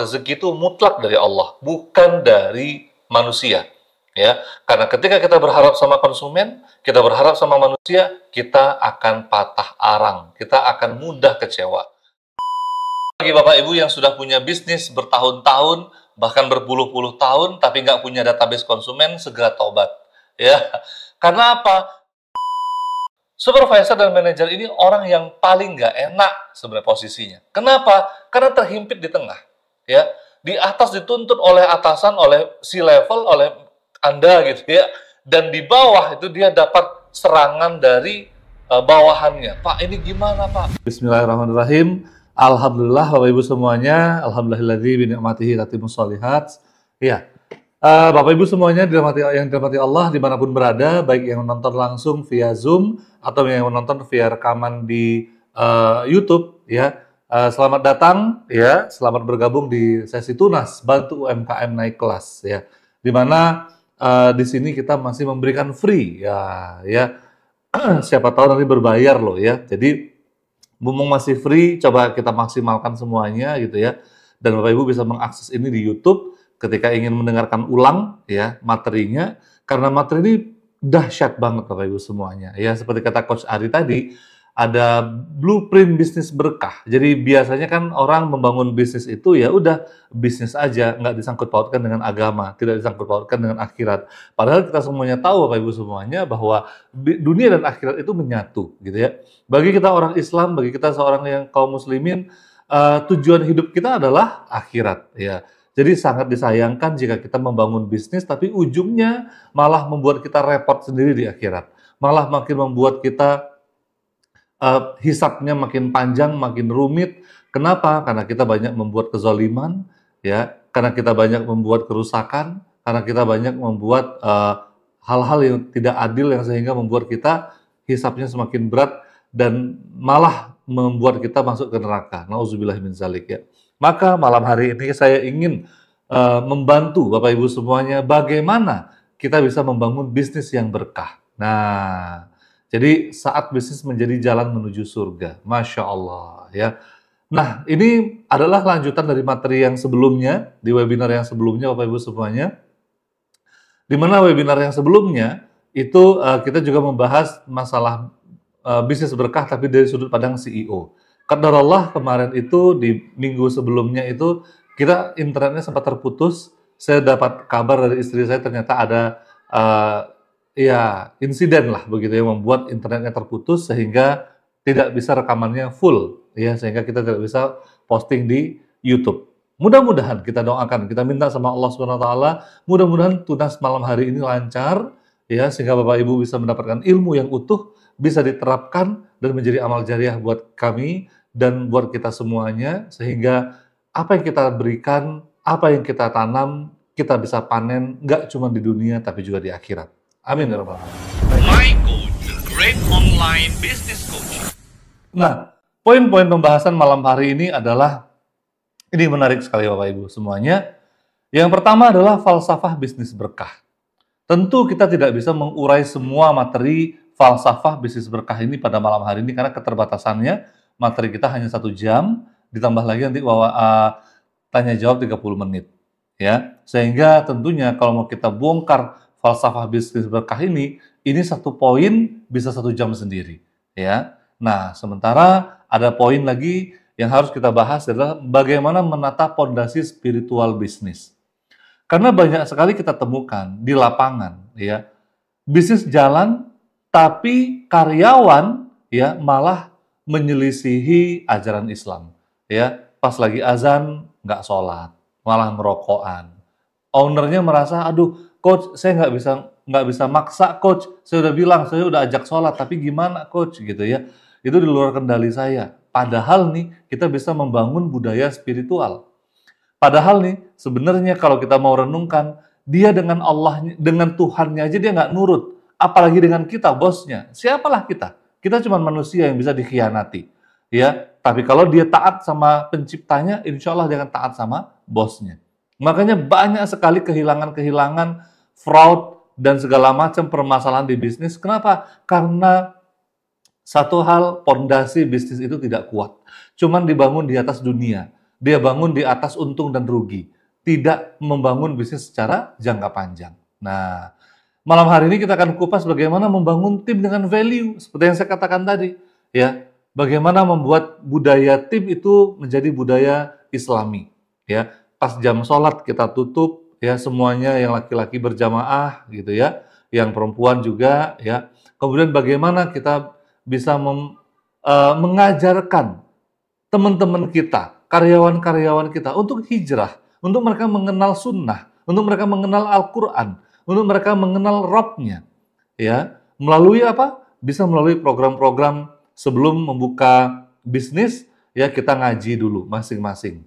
rezeki itu mutlak dari Allah, bukan dari manusia. Ya, karena ketika kita berharap sama konsumen, kita berharap sama manusia, kita akan patah arang, kita akan mudah kecewa. Bagi Bapak Ibu yang sudah punya bisnis bertahun-tahun, bahkan berpuluh-puluh tahun, tapi nggak punya database konsumen, segera tobat. Ya, karena apa? Supervisor dan manajer ini orang yang paling nggak enak sebenarnya posisinya. Kenapa? Karena terhimpit di tengah. Ya, di atas dituntut oleh atasan, oleh C-level, oleh Anda gitu ya. Dan di bawah itu dia dapat serangan dari bawahannya. Pak, ini gimana Pak? Bismillahirrahmanirrahim. Alhamdulillah Bapak Ibu semuanya. Alhamdulillahilladzi bi ni'matihi tatimmus shalihat. Ya. Bapak Ibu semuanya yang dirahmati Allah dimanapun berada, baik yang menonton langsung via Zoom atau yang menonton via rekaman di YouTube, ya. Selamat datang, ya. Selamat bergabung di sesi Tunas Bantu UMKM Naik Kelas, ya. Dimana di sini kita masih memberikan free, ya. Siapa tahu nanti berbayar loh, ya. Jadi mumpung masih free, coba kita maksimalkan semuanya, gitu ya. Dan Bapak Ibu bisa mengakses ini di YouTube ketika ingin mendengarkan ulang ya materinya, karena materi ini dahsyat banget Bapak Ibu semuanya. Ya seperti kata Coach Ari tadi, ada blueprint bisnis berkah. Jadi biasanya kan orang membangun bisnis itu ya udah bisnis aja, nggak disangkut pautkan dengan agama, tidak disangkut pautkan dengan akhirat. Padahal kita semuanya tahu Bapak Ibu semuanya bahwa dunia dan akhirat itu menyatu gitu ya. Bagi kita orang Islam, bagi kita seorang yang kaum muslimin, tujuan hidup kita adalah akhirat ya. Jadi sangat disayangkan jika kita membangun bisnis tapi ujungnya malah membuat kita repot sendiri di akhirat. Malah makin membuat kita hisabnya makin panjang, makin rumit. Kenapa? Karena kita banyak membuat kezaliman, ya. Karena kita banyak membuat kerusakan, karena kita banyak membuat hal-hal yang tidak adil yang sehingga membuat kita hisabnya semakin berat dan malah membuat kita masuk ke neraka. Nauzubillah min dzalik ya. Maka malam hari ini saya ingin membantu Bapak Ibu semuanya bagaimana kita bisa membangun bisnis yang berkah. Nah, jadi saat bisnis menjadi jalan menuju surga. Masya Allah ya. Nah, ini adalah lanjutan dari materi yang sebelumnya, di webinar yang sebelumnya Bapak Ibu semuanya. Di mana webinar yang sebelumnya itu kita juga membahas masalah bisnis berkah tapi dari sudut pandang CEO. Qadarullah kemarin itu di minggu sebelumnya itu kita internetnya sempat terputus. Saya dapat kabar dari istri saya ternyata ada insiden lah begitu yang membuat internetnya terputus sehingga tidak bisa rekamannya full ya, sehingga kita tidak bisa posting di YouTube. Mudah-mudahan kita doakan, kita minta sama Allah SWT, mudah-mudahan Tunas malam hari ini lancar ya, sehingga Bapak Ibu bisa mendapatkan ilmu yang utuh, bisa diterapkan dan menjadi amal jariah buat kami dan buat kita semuanya, sehingga apa yang kita berikan, apa yang kita tanam, kita bisa panen nggak cuma di dunia tapi juga di akhirat. Amin ya rabbal alamin. My Coach, the great online business coach. Nah, poin-poin pembahasan malam hari ini adalah ini menarik sekali Bapak Ibu semuanya. Yang pertama adalah falsafah bisnis berkah. Tentu kita tidak bisa mengurai semua materi falsafah bisnis berkah ini pada malam hari ini karena keterbatasannya materi kita hanya 1 jam, ditambah lagi nanti tanya jawab 30 menit. Ya, sehingga tentunya kalau mau kita bongkar falsafah bisnis berkah ini satu poin bisa 1 jam sendiri. Ya, nah sementara ada poin lagi yang harus kita bahas adalah bagaimana menata pondasi spiritual bisnis. Karena banyak sekali kita temukan di lapangan, ya, bisnis jalan tapi karyawan ya malah menyelisihi ajaran Islam. Ya, pas lagi azan nggak sholat, malah ngerokokan. Ownernya merasa, aduh, coach, saya nggak bisa maksa, coach. Saya udah bilang, saya udah ajak sholat, tapi gimana, coach, gitu ya? Itu di luar kendali saya. Padahal nih, kita bisa membangun budaya spiritual. Padahal nih, sebenarnya kalau kita mau renungkan, dia dengan Allah, dengan Tuhannya aja dia nggak nurut. Apalagi dengan kita, bosnya. Siapalah kita? Kita cuma manusia yang bisa dikhianati. Ya, tapi kalau dia taat sama penciptanya, insya Allah dia akan taat sama bosnya. Makanya banyak sekali kehilangan-kehilangan, fraud, dan segala macam permasalahan di bisnis. Kenapa? Karena satu hal, pondasi bisnis itu tidak kuat. Cuman dibangun di atas dunia. Dia bangun di atas untung dan rugi, tidak membangun bisnis secara jangka panjang. Nah, malam hari ini kita akan kupas bagaimana membangun tim dengan value, seperti yang saya katakan tadi, ya. Bagaimana membuat budaya tim itu menjadi budaya Islami, ya. Pas jam sholat kita tutup, ya, semuanya yang laki-laki berjamaah, gitu ya, yang perempuan juga, ya. Kemudian bagaimana kita bisa mengajarkan teman-teman kita, karyawan-karyawan kita untuk hijrah, untuk mereka mengenal sunnah, untuk mereka mengenal Al-Quran, untuk mereka mengenal Rabb-nya, ya, melalui apa? Bisa melalui program-program sebelum membuka bisnis, ya, kita ngaji dulu masing-masing.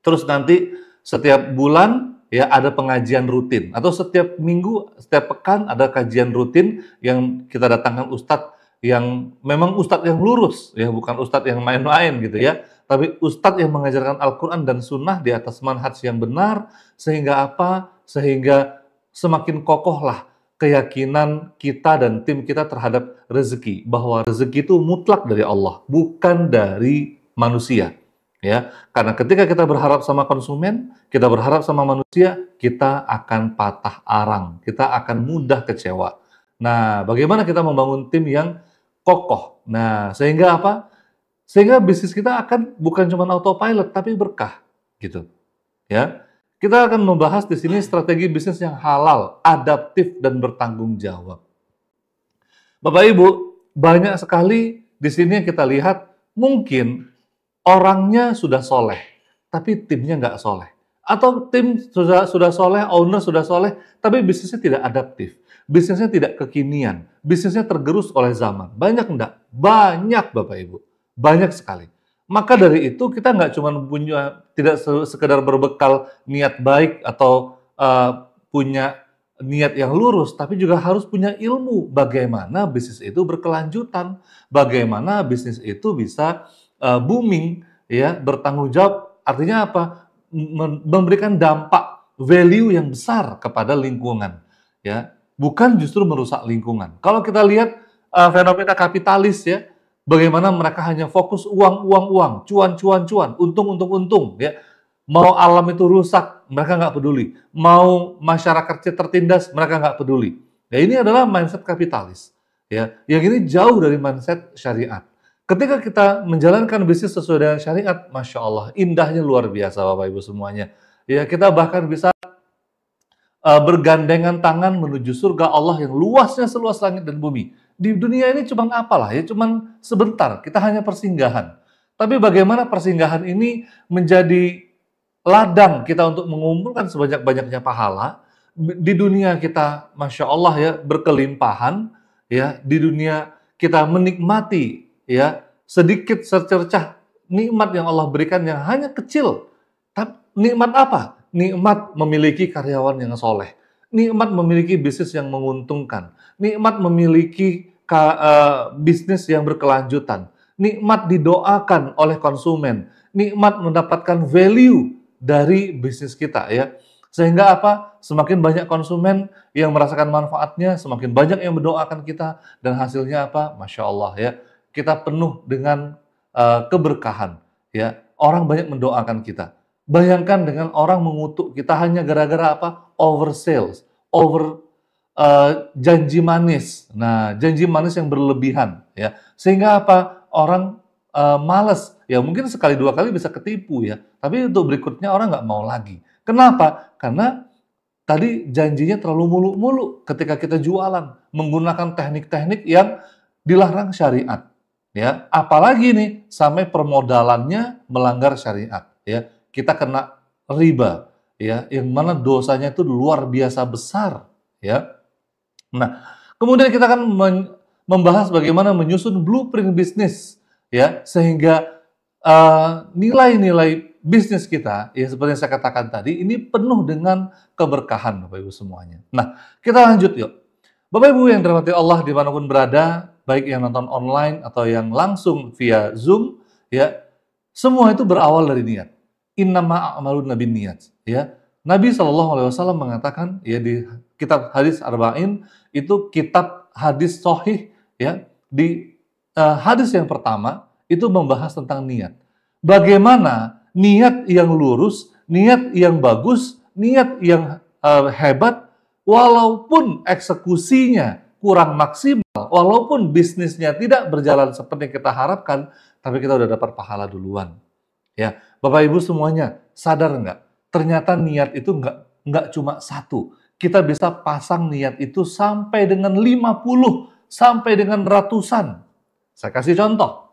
Terus nanti setiap bulan, ya, ada pengajian rutin, atau setiap minggu, setiap pekan ada kajian rutin yang kita datangkan ustadz yang memang ustadz yang lurus, ya, bukan ustadz yang main-main gitu ya, tapi ustadz yang mengajarkan Al-Quran dan Sunnah di atas manhaj yang benar, sehingga apa? Sehingga semakin kokohlah keyakinan kita dan tim kita terhadap rezeki, bahwa rezeki itu mutlak dari Allah, bukan dari manusia. Ya, karena ketika kita berharap sama konsumen, kita berharap sama manusia, kita akan patah arang, kita akan mudah kecewa. Nah, bagaimana kita membangun tim yang kokoh? Nah, sehingga apa? Sehingga bisnis kita akan bukan cuma autopilot, tapi berkah, gitu. Ya, kita akan membahas di sini strategi bisnis yang halal, adaptif, dan bertanggung jawab. Bapak Ibu, banyak sekali di sini yang kita lihat mungkin orangnya sudah soleh, tapi timnya nggak soleh. Atau tim sudah soleh, owner sudah soleh, tapi bisnisnya tidak adaptif. Bisnisnya tidak kekinian. Bisnisnya tergerus oleh zaman. Banyak enggak? Banyak Bapak Ibu. Banyak sekali. Maka dari itu kita nggak cuma punya, tidak sekedar berbekal niat baik atau punya niat yang lurus, tapi juga harus punya ilmu bagaimana bisnis itu berkelanjutan, bagaimana bisnis itu bisa booming, ya, bertanggung jawab. Artinya apa? Memberikan dampak value yang besar kepada lingkungan, ya, bukan justru merusak lingkungan. Kalau kita lihat fenomena kapitalis, ya, bagaimana mereka hanya fokus uang, cuan, untung, ya. Mau alam itu rusak, mereka nggak peduli. Mau masyarakat tertindas, mereka nggak peduli. Ya, ini adalah mindset kapitalis, ya. Yang ini jauh dari mindset syariat. Ketika kita menjalankan bisnis sesuai dengan syariat, Masya Allah, indahnya luar biasa Bapak Ibu semuanya. Ya, kita bahkan bisa bergandengan tangan menuju surga Allah yang luasnya seluas langit dan bumi. Di dunia ini cuma apalah ya, cuma sebentar, kita hanya persinggahan. Tapi bagaimana persinggahan ini menjadi ladang kita untuk mengumpulkan sebanyak-banyaknya pahala. Di dunia kita, Masya Allah ya, berkelimpahan, ya, di dunia kita menikmati, ya, sedikit secercah nikmat yang Allah berikan yang hanya kecil. Tapi nikmat apa? Nikmat memiliki karyawan yang soleh, nikmat memiliki bisnis yang menguntungkan, nikmat memiliki bisnis yang berkelanjutan, nikmat didoakan oleh konsumen, nikmat mendapatkan value dari bisnis kita, ya. Sehingga apa? Semakin banyak konsumen yang merasakan manfaatnya, semakin banyak yang mendoakan kita, dan hasilnya apa? Masya Allah ya, kita penuh dengan keberkahan, ya. Orang banyak mendoakan kita. Bayangkan dengan orang mengutuk kita hanya gara-gara apa? Oversales, janji manis. Nah, janji manis yang berlebihan, ya. Sehingga apa? Orang malas. Ya mungkin sekali dua kali bisa ketipu ya. Tapi untuk berikutnya orang nggak mau lagi. Kenapa? Karena tadi janjinya terlalu muluk-muluk ketika kita jualan, menggunakan teknik-teknik yang dilarang syariat. Ya, apalagi nih sampai permodalannya melanggar syariat. Ya, kita kena riba, ya, yang mana dosanya itu luar biasa besar, ya. Nah, kemudian kita akan membahas bagaimana menyusun blueprint bisnis, ya, sehingga nilai-nilai bisnis kita, ya, seperti yang saya katakan tadi, ini penuh dengan keberkahan, Bapak Ibu semuanya. Nah, kita lanjut yuk. Bapak Ibu yang dirahmati Allah dimanapun berada, baik yang nonton online atau yang langsung via Zoom, ya, semua itu berawal dari niat. Innama a'malun binniyat, ya. Nabi SAW mengatakan, ya, di kitab hadis Arba'in, itu kitab hadis sahih, ya. Di hadis yang pertama itu membahas tentang niat. Bagaimana niat yang lurus, niat yang bagus, niat yang hebat, walaupun eksekusinya kurang maksimal, walaupun bisnisnya tidak berjalan seperti yang kita harapkan, tapi kita udah dapat pahala duluan. Ya, Bapak Ibu semuanya sadar nggak? Ternyata niat itu nggak cuma satu. Kita bisa pasang niat itu sampai dengan 50, sampai dengan ratusan. Saya kasih contoh.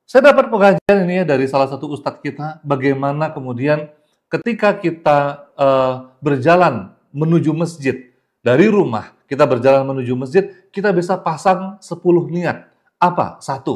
Saya dapat pengajian ini ya dari salah satu ustadz kita, bagaimana kemudian ketika kita berjalan menuju masjid, dari rumah kita berjalan menuju masjid, kita bisa pasang 10 niat. Apa? 1.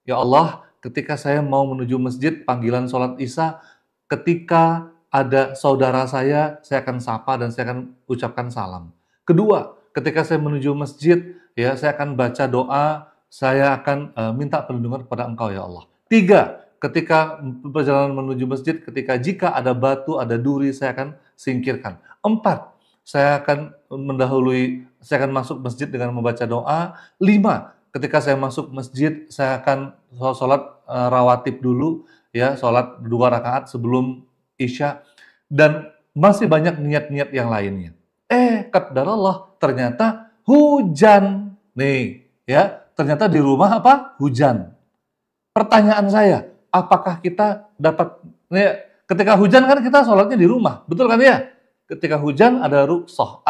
Ya Allah, ketika saya mau menuju masjid, panggilan sholat isya, ketika ada saudara saya akan sapa dan saya akan ucapkan salam. Kedua, ketika saya menuju masjid, ya saya akan baca doa, saya akan minta perlindungan kepada Engkau ya Allah. 3, ketika perjalanan menuju masjid, jika ada batu, ada duri, saya akan singkirkan. 4, saya akan masuk masjid dengan membaca doa. 5, ketika saya masuk masjid, saya akan sholat rawatib dulu, ya sholat 2 rakaat sebelum isya, dan masih banyak niat-niat yang lainnya. Qadarullah, ternyata hujan. Nih, ya, ternyata di rumah apa? Hujan. Pertanyaan saya, apakah kita dapat, ketika hujan kan kita sholatnya di rumah, betul kan ya? Ketika hujan ada rukhsah,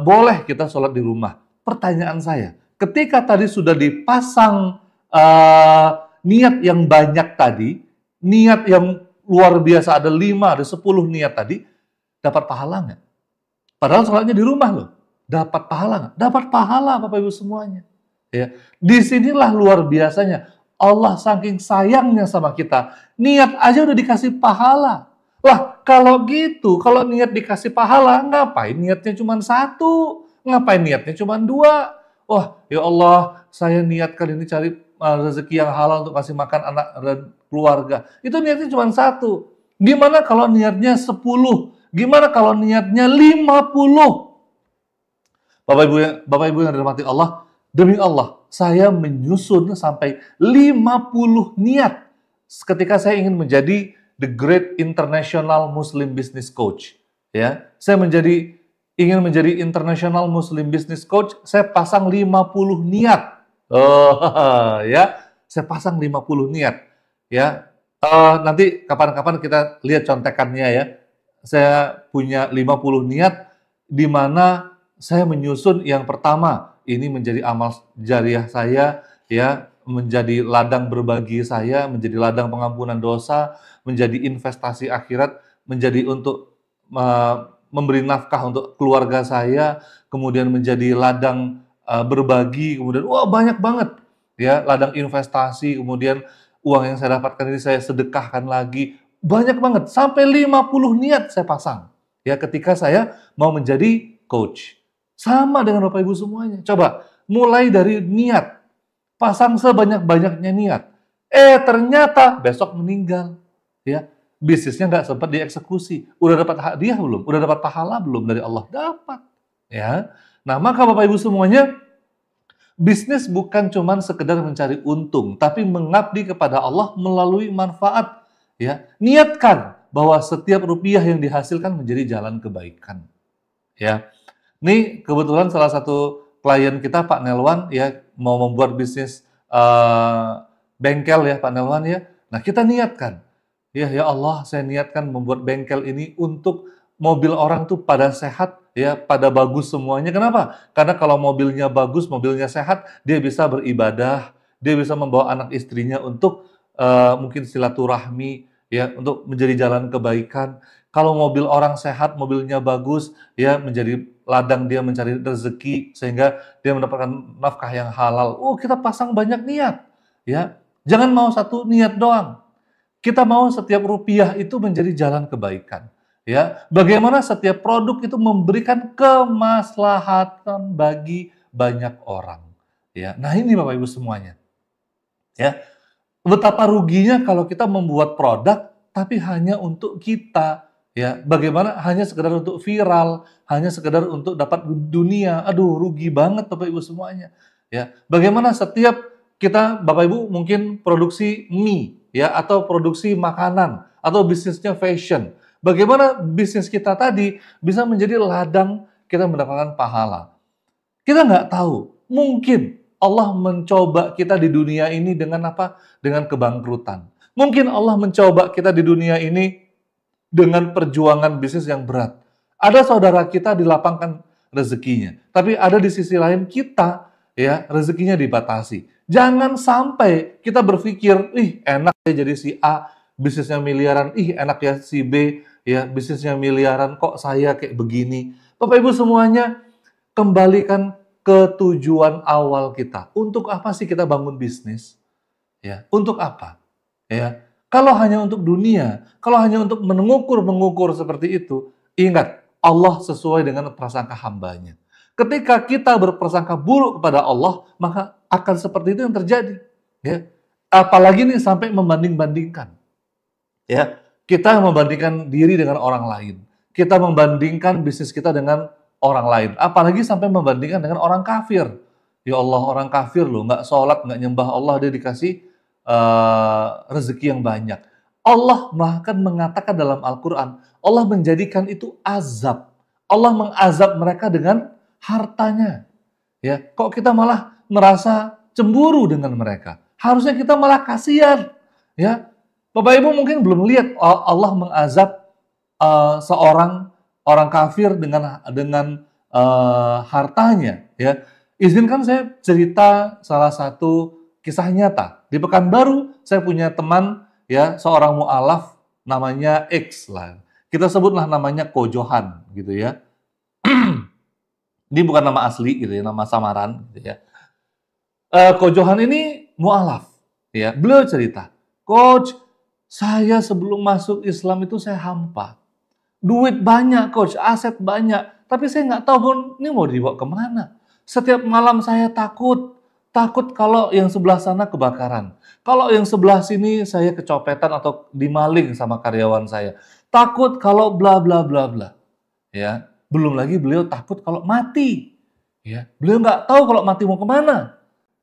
boleh kita sholat di rumah. Pertanyaan saya, ketika tadi sudah dipasang niat yang banyak tadi, niat yang luar biasa, ada 5, ada 10 niat tadi, dapat pahala nggak? Padahal sholatnya di rumah loh. Dapat pahala nggak? Dapat pahala Bapak Ibu semuanya. Ya, disinilah luar biasanya. Allah saking sayangnya sama kita, niat aja udah dikasih pahala. Lah, kalau gitu, kalau niat dikasih pahala, ngapain niatnya cuma 1? Ngapain niatnya cuma 2? Wah, ya Allah, saya niatkan ini cari rezeki yang halal untuk kasih makan anak dan keluarga. Itu niatnya cuma 1. Gimana kalau niatnya 10? Gimana kalau niatnya 50? Bapak Ibu yang dirahmati Allah, demi Allah, saya menyusun sampai 50 niat ketika saya ingin menjadi the great international Muslim business coach. Ya, saya ingin menjadi international Muslim business coach, saya pasang 50 niat. Ya, saya pasang 50 niat. Ya, nanti kapan-kapan kita lihat contekannya ya. Saya punya 50 niat di mana saya menyusun yang pertama, ini menjadi amal jariah saya, ya, menjadi ladang berbagi saya, menjadi ladang pengampunan dosa, menjadi investasi akhirat, menjadi untuk memberi nafkah untuk keluarga saya, kemudian menjadi ladang berbagi, kemudian banyak banget ya, ladang investasi, kemudian uang yang saya dapatkan ini saya sedekahkan lagi, banyak banget, sampai 50 niat saya pasang ya ketika saya mau menjadi coach. Sama dengan Bapak Ibu semuanya. Coba mulai dari niat, pasang sebanyak-banyaknya niat. Ternyata besok meninggal, ya. Bisnisnya nggak sempat dieksekusi. Udah dapat hadiah belum? Udah dapat pahala belum dari Allah? Dapat, ya. Nah, maka Bapak Ibu semuanya, bisnis bukan cuma sekedar mencari untung, tapi mengabdi kepada Allah melalui manfaat, ya. Niatkan bahwa setiap rupiah yang dihasilkan menjadi jalan kebaikan, ya. Ini kebetulan salah satu klien kita, Pak Nelwan, ya, mau membuat bisnis bengkel ya, Pak Nelwan ya. Nah, kita niatkan, ya Allah, saya niatkan membuat bengkel ini untuk mobil orang tuh pada sehat, ya, pada bagus semuanya. Kenapa? Karena kalau mobilnya bagus, mobilnya sehat, dia bisa beribadah, dia bisa membawa anak istrinya untuk mungkin silaturahmi, ya, untuk menjadi jalan kebaikan. Kalau mobil orang sehat, mobilnya bagus, ya, menjadi ladang dia mencari rezeki sehingga dia mendapatkan nafkah yang halal. Kita pasang banyak niat, ya. Jangan mau 1 niat doang. Kita mau setiap rupiah itu menjadi jalan kebaikan, ya. Bagaimana setiap produk itu memberikan kemaslahatan bagi banyak orang, ya. Nah, ini Bapak Ibu semuanya, ya. Betapa ruginya kalau kita membuat produk tapi hanya untuk kita. Ya, bagaimana hanya sekedar untuk viral, hanya sekedar untuk dapat dunia. Aduh, rugi banget Bapak Ibu semuanya. Ya, bagaimana setiap kita, Bapak Ibu mungkin produksi mie, ya, atau produksi makanan, atau bisnisnya fashion. Bagaimana bisnis kita tadi bisa menjadi ladang kita mendapatkan pahala. Kita nggak tahu, mungkin Allah mencoba kita di dunia ini dengan apa? Dengan kebangkrutan. Mungkin Allah mencoba kita di dunia ini dengan perjuangan bisnis yang berat. Ada saudara kita dilapangkan rezekinya, tapi ada di sisi lain kita, ya, rezekinya dibatasi. Jangan sampai kita berpikir, ih enak ya jadi si A, bisnisnya miliaran, ih enak ya si B, ya bisnisnya miliaran, kok saya kayak begini. Bapak Ibu semuanya, kembalikan ke tujuan awal kita. Untuk apa sih kita bangun bisnis? Ya, untuk apa? Ya, kalau hanya untuk dunia, kalau hanya untuk mengukur seperti itu, ingat, Allah sesuai dengan prasangka hambanya. Ketika kita berprasangka buruk kepada Allah, maka akan seperti itu yang terjadi. Ya, apalagi nih sampai membanding-bandingkan. Ya, kita membandingkan diri dengan orang lain. Kita membandingkan bisnis kita dengan orang lain. Apalagi sampai membandingkan dengan orang kafir. Ya Allah, orang kafir loh, nggak sholat, nggak nyembah Allah, dia dikasih rezeki yang banyak. Allah bahkan mengatakan dalam Al-Quran, Allah menjadikan itu azab. Allah mengazab mereka dengan hartanya. Ya, kok kita malah merasa cemburu dengan mereka? Harusnya kita malah kasihan. Ya, Bapak Ibu mungkin belum lihat Allah mengazab seorang orang kafir dengan hartanya. Ya, izinkan saya cerita salah satu kisah nyata. Di Pekanbaru saya punya teman, ya, seorang mu'alaf namanya X lah. Kita sebutlah namanya Kojohan gitu ya. Ini bukan nama asli gitu ya, nama samaran gitu ya. Kojohan ini mu'alaf, ya. Beliau cerita, "Coach, saya sebelum masuk Islam itu saya hampa. Duit banyak, Coach, aset banyak, tapi saya nggak tahu ini mau dibawa kemana. Setiap malam saya takut kalau yang sebelah sana kebakaran. Kalau yang sebelah sini saya kecopetan atau dimaling sama karyawan saya. Takut kalau bla bla bla bla." Ya, belum lagi beliau takut kalau mati. Ya, beliau nggak tahu kalau mati mau kemana.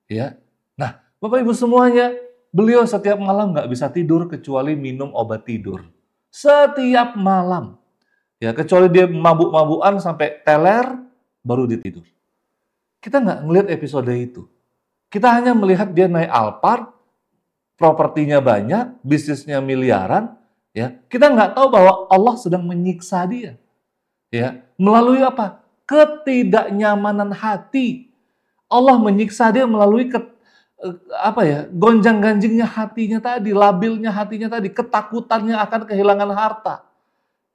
Ya, nah, Bapak Ibu semuanya, beliau setiap malam nggak bisa tidur kecuali minum obat tidur. Setiap malam. Ya, kecuali dia mabuk-mabukan sampai teler, baru dia tidur. Kita nggak ngelihat episode itu. Kita hanya melihat dia naik Alphard, propertinya banyak, bisnisnya miliaran, ya. Kita nggak tahu bahwa Allah sedang menyiksa dia. Ya, melalui apa? Ketidaknyamanan hati. Allah menyiksa dia melalui gonjang-ganjingnya hatinya tadi, labilnya hatinya tadi, ketakutannya akan kehilangan harta.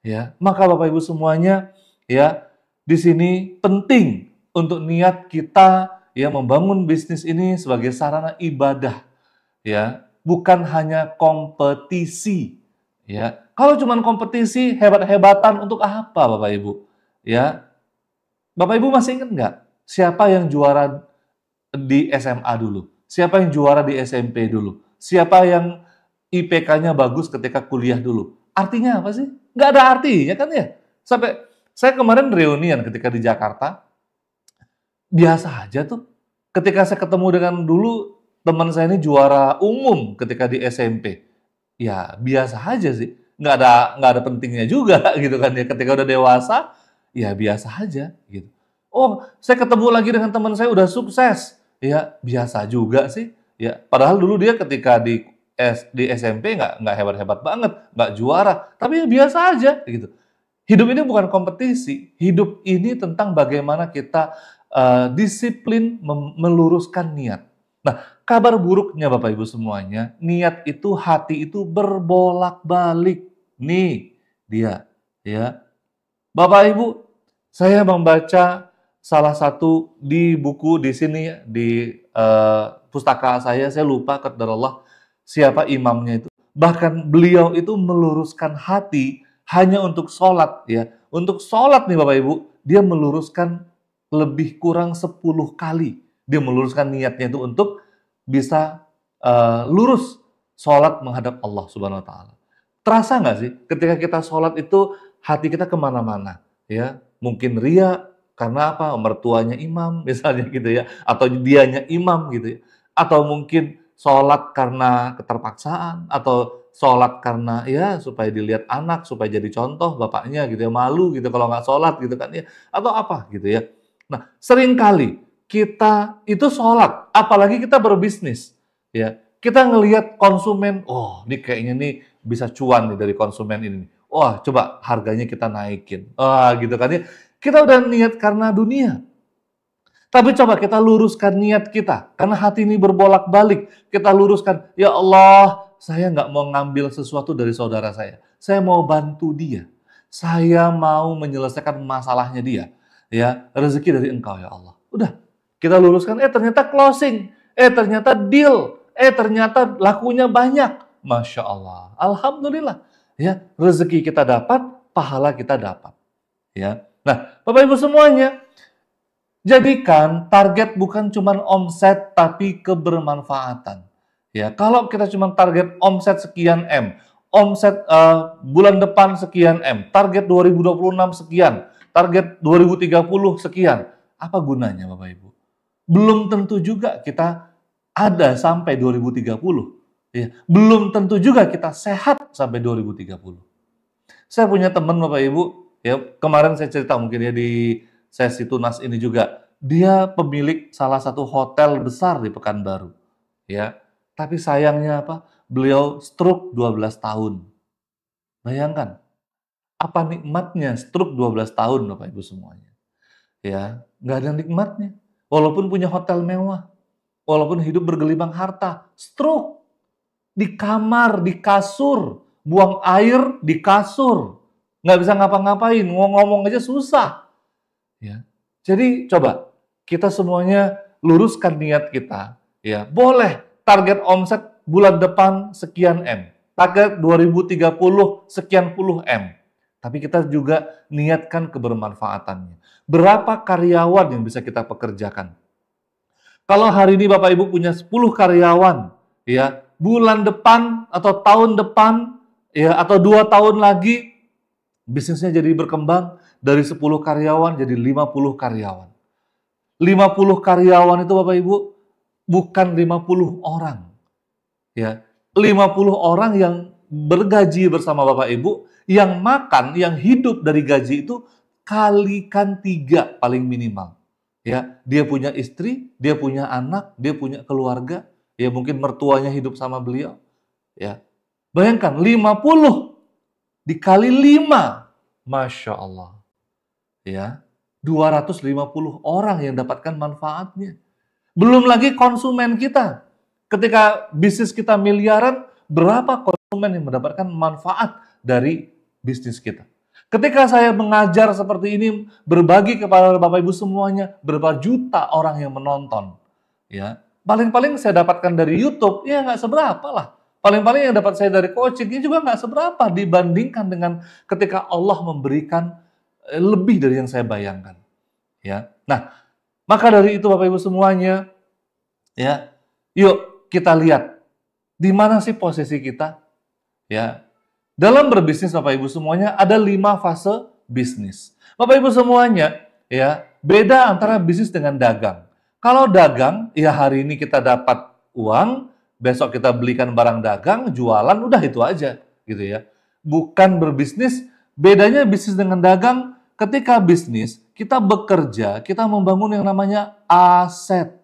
Ya, maka Bapak Ibu semuanya, ya, di sini penting untuk niat kita, ya, membangun bisnis ini sebagai sarana ibadah, ya, bukan hanya kompetisi, ya. Kalau cuma kompetisi hebat-hebatan untuk apa, Bapak Ibu? Ya, Bapak Ibu masih ingat nggak siapa yang juara di SMA dulu? Siapa yang juara di SMP dulu? Siapa yang IPK-nya bagus ketika kuliah dulu? Artinya apa sih? Nggak ada artinya kan ya? Sampai saya kemarin reunian ketika di Jakarta, biasa aja tuh. Ketika saya ketemu dengan dulu teman saya ini juara umum ketika di SMP, ya biasa aja sih. Nggak ada pentingnya juga gitu kan ya. Ketika udah dewasa, ya biasa aja gitu. Oh, saya ketemu lagi dengan teman saya udah sukses, ya biasa juga sih. Ya, padahal dulu dia ketika di SMP nggak hebat-hebat banget, nggak juara, tapi ya biasa aja gitu. Hidup ini bukan kompetisi, hidup ini tentang bagaimana kita disiplin meluruskan niat. Nah, kabar buruknya Bapak Ibu semuanya, niat itu, hati itu berbolak-balik. Nih dia, ya. Bapak Ibu, saya membaca salah satu di buku di sini, di pustaka saya lupa qadarullah siapa imamnya itu. Bahkan beliau itu meluruskan hati hanya untuk sholat, ya. Untuk sholat nih Bapak Ibu, dia meluruskan lebih kurang 10 kali. Dia meluruskan niatnya itu untuk bisa lurus sholat menghadap Allah Subhanahu Wa Taala. Terasa nggak sih ketika kita sholat itu hati kita kemana-mana, ya? Mungkin ria karena apa? Mertuanya imam misalnya gitu ya, atau dianya imam gitu ya, atau mungkin sholat karena keterpaksaan, atau sholat karena ya supaya dilihat anak, supaya jadi contoh bapaknya gitu ya, malu gitu kalau nggak sholat gitu kan ya, atau apa gitu ya. Nah, seringkali kita itu sholat, apalagi kita berbisnis ya. Kita ngelihat konsumen, oh ini kayaknya nih bisa cuan nih dari konsumen ini. Wah, coba harganya kita naikin. Wah, gitu kan ya. Kita udah niat karena dunia. Tapi coba kita luruskan niat kita. Karena hati ini berbolak-balik. Kita luruskan, ya Allah, saya nggak mau ngambil sesuatu dari saudara saya. Saya mau bantu dia. Saya mau menyelesaikan masalahnya dia. Ya, rezeki dari Engkau ya Allah. Udah, kita luruskan, ternyata closing. Ternyata deal. Ternyata lakunya banyak. Masya Allah. Alhamdulillah. Ya, rezeki kita dapat, pahala kita dapat. Ya. Nah, Bapak Ibu semuanya, jadikan target bukan cuma omset tapi kebermanfaatan. Ya, kalau kita cuma target omset sekian M, omset bulan depan sekian M, target 2026 sekian, target 2030 sekian, apa gunanya Bapak Ibu? Belum tentu juga kita ada sampai 2030. Ya, belum tentu juga kita sehat sampai 2030. Saya punya teman Bapak Ibu, ya kemarin saya cerita mungkin ya di sesi tunas ini juga, dia pemilik salah satu hotel besar di Pekanbaru, ya. Tapi sayangnya apa? Beliau stroke 12 tahun. Bayangkan, apa nikmatnya stroke 12 tahun Bapak Ibu semuanya. Ya, nggak ada nikmatnya. Walaupun punya hotel mewah, walaupun hidup bergelimang harta, stroke di kamar, di kasur, buang air di kasur, nggak bisa ngapa-ngapain, ngomong aja susah. Ya, jadi coba kita semuanya luruskan niat kita. Ya, boleh target omset bulan depan sekian M, target 2030 sekian puluh M. Tapi kita juga niatkan kebermanfaatannya. Berapa karyawan yang bisa kita pekerjakan? Kalau hari ini Bapak Ibu punya 10 karyawan, ya, bulan depan atau tahun depan, ya, atau 2 tahun lagi, bisnisnya jadi berkembang dari 10 karyawan jadi 50 karyawan. 50 karyawan itu Bapak Ibu bukan 50 orang. Ya, 50 orang yang bergaji bersama Bapak Ibu, yang makan, yang hidup dari gaji itu kalikan 3 paling minimal. Ya, dia punya istri, dia punya anak, dia punya keluarga, ya mungkin mertuanya hidup sama beliau. Ya. Bayangkan 50 dikali 5. Masya Allah. Ya, 250 orang yang dapatkan manfaatnya. Belum lagi konsumen kita. Ketika bisnis kita miliaran, berapa konsumen yang mendapatkan manfaat dari bisnis kita? Ketika saya mengajar seperti ini, berbagi kepada Bapak Ibu semuanya, berapa juta orang yang menonton. Ya, paling-paling saya dapatkan dari YouTube, ya nggak seberapa lah. Paling-paling yang dapat saya dari coaching, ini juga nggak seberapa dibandingkan dengan ketika Allah memberikan lebih dari yang saya bayangkan. Ya, nah, maka dari itu Bapak Ibu semuanya, ya, yuk kita lihat di mana sih posisi kita. Ya, dalam berbisnis Bapak Ibu semuanya ada 5 fase bisnis. Bapak Ibu semuanya, ya, beda antara bisnis dengan dagang. Kalau dagang, ya hari ini kita dapat uang, besok kita belikan barang dagang, jualan, udah itu aja, gitu ya. Bukan berbisnis, bedanya bisnis dengan dagang, ketika bisnis, kita bekerja, kita membangun yang namanya aset.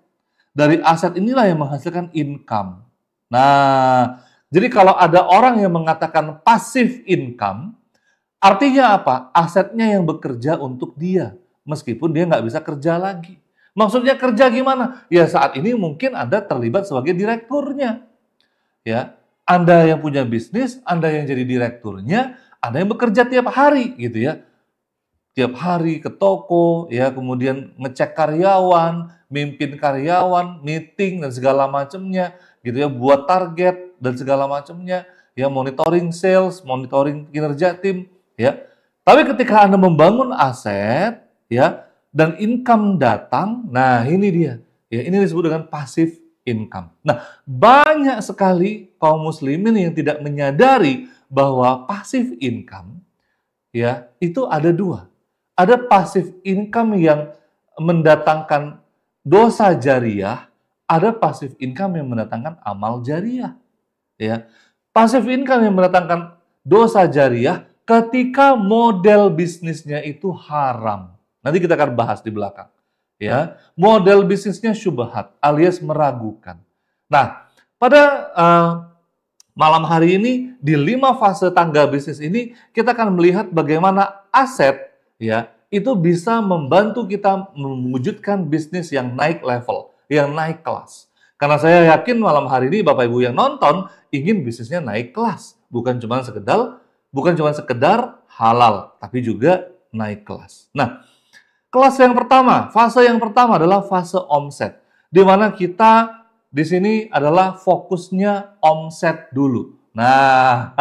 Dari aset inilah yang menghasilkan income. Nah, jadi kalau ada orang yang mengatakan passive income, artinya apa? Asetnya yang bekerja untuk dia, meskipun dia nggak bisa kerja lagi. Maksudnya kerja gimana? Ya saat ini mungkin Anda terlibat sebagai direkturnya. Ya, Anda yang punya bisnis, Anda yang jadi direkturnya, Anda yang bekerja tiap hari gitu ya. Tiap hari ke toko, ya kemudian ngecek karyawan, mimpin karyawan, meeting dan segala macamnya, gitu ya, buat target dan segala macamnya, ya monitoring sales, monitoring kinerja tim, ya. Tapi ketika Anda membangun aset, ya, dan income datang, nah ini dia, ya ini disebut dengan passive income. Nah, banyak sekali kaum muslimin yang tidak menyadari bahwa passive income, ya, itu ada 2. Ada passive income yang mendatangkan dosa jariah, ada passive income yang mendatangkan amal jariah. Ya, passive income yang mendatangkan dosa jariah ketika model bisnisnya itu haram. Nanti kita akan bahas di belakang. Ya, model bisnisnya syubhat alias meragukan. Nah, pada malam hari ini di 5 fase tangga bisnis ini kita akan melihat bagaimana aset ya itu bisa membantu kita mewujudkan bisnis yang naik level, yang naik kelas. Karena saya yakin malam hari ini Bapak Ibu yang nonton ingin bisnisnya naik kelas, bukan cuma sekedar halal, tapi juga naik kelas. Nah, kelas yang pertama, fase yang pertama adalah fase omset, di mana kita di sini adalah fokusnya omset dulu. Nah,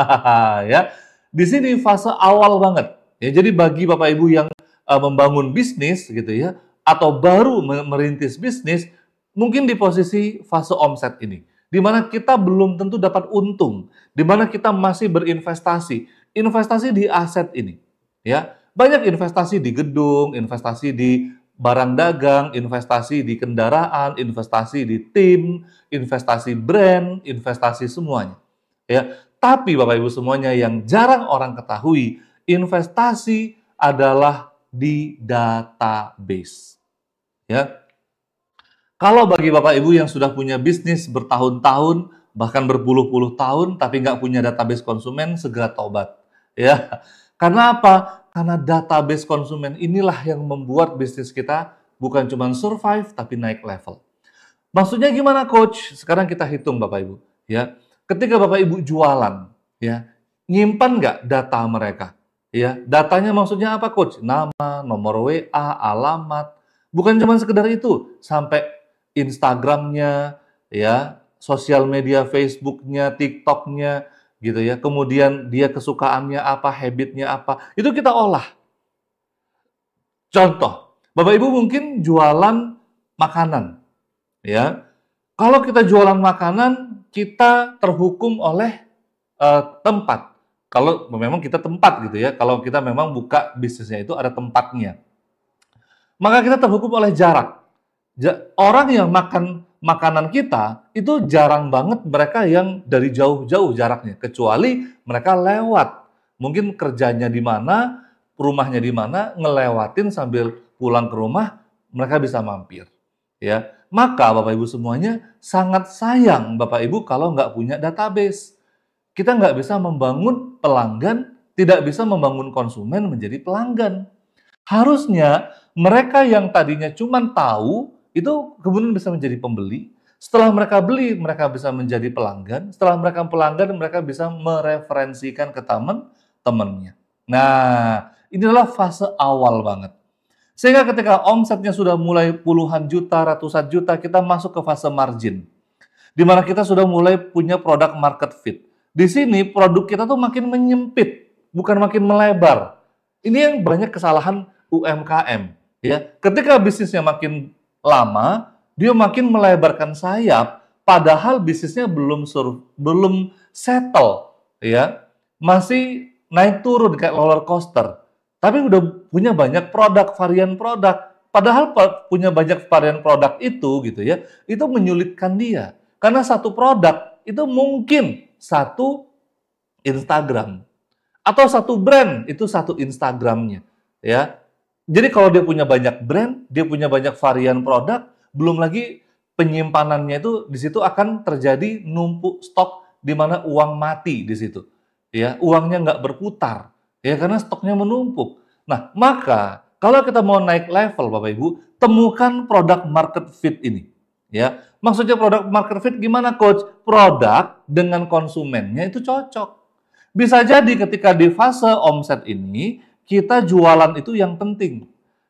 ya, di sini fase awal banget. Ya, jadi bagi Bapak Ibu yang membangun bisnis gitu ya, atau baru merintis bisnis, mungkin di posisi fase omset ini, di mana kita belum tentu dapat untung, di mana kita masih berinvestasi, investasi di aset ini, ya banyak investasi di gedung, investasi di barang dagang, investasi di kendaraan, investasi di tim, investasi brand, investasi semuanya, ya. Tapi Bapak Ibu semuanya yang jarang orang ketahui, investasi adalah di database, ya. Kalau bagi Bapak Ibu yang sudah punya bisnis bertahun-tahun, bahkan berpuluh-puluh tahun, tapi nggak punya database konsumen, segera tobat. Ya, karena apa? Karena database konsumen inilah yang membuat bisnis kita bukan cuma survive, tapi naik level. Maksudnya gimana, Coach? Sekarang kita hitung, Bapak Ibu. Ya, ketika Bapak Ibu jualan, ya, nyimpan nggak data mereka? Ya, datanya maksudnya apa, Coach? Nama, nomor WA, alamat. Bukan cuma sekedar itu, sampai Instagramnya, ya, sosial media Facebooknya, TikToknya, gitu ya. Kemudian dia kesukaannya apa, habitnya apa, itu kita olah. Contoh, Bapak Ibu mungkin jualan makanan, ya. Kalau kita jualan makanan, kita terhukum oleh tempat. Kalau memang kita tempat gitu ya, kalau kita memang buka bisnisnya itu ada tempatnya, maka kita terhukum oleh jarak. Orang yang makan makanan kita itu jarang banget mereka yang dari jauh-jauh jaraknya, kecuali mereka lewat. Mungkin kerjanya di mana, rumahnya di mana, ngelewatin sambil pulang ke rumah, mereka bisa mampir. Ya, maka Bapak Ibu semuanya sangat sayang Bapak Ibu kalau nggak punya database. Kita nggak bisa membangun pelanggan, tidak bisa membangun konsumen menjadi pelanggan. Harusnya mereka yang tadinya cuma tahu, itu kemudian bisa menjadi pembeli. Setelah mereka beli, mereka bisa menjadi pelanggan. Setelah mereka pelanggan, mereka bisa mereferensikan ke teman-temannya. Nah, inilah fase awal banget. Sehingga ketika omsetnya sudah mulai puluhan juta, ratusan juta, kita masuk ke fase margin. Di mana kita sudah mulai punya produk market fit. Di sini produk kita tuh makin menyempit, bukan makin melebar. Ini yang banyak kesalahan UMKM. Ya, ketika bisnisnya makin lama, dia makin melebarkan sayap, padahal bisnisnya belum settle, ya, masih naik turun kayak roller coaster. Tapi udah punya banyak produk, varian produk. Padahal punya banyak varian produk itu, gitu ya, itu menyulitkan dia. Karena satu produk itu mungkin satu Instagram atau satu brand itu satu Instagramnya, ya. Jadi kalau dia punya banyak brand, dia punya banyak varian produk, belum lagi penyimpanannya itu di situ akan terjadi numpuk stok di mana uang mati di situ. Ya, uangnya nggak berputar, ya karena stoknya menumpuk. Nah, maka kalau kita mau naik level Bapak Ibu, temukan produk market fit ini. Ya, maksudnya produk market fit gimana, Coach? Produk dengan konsumennya itu cocok. Bisa jadi ketika di fase omset ini kita jualan itu yang penting.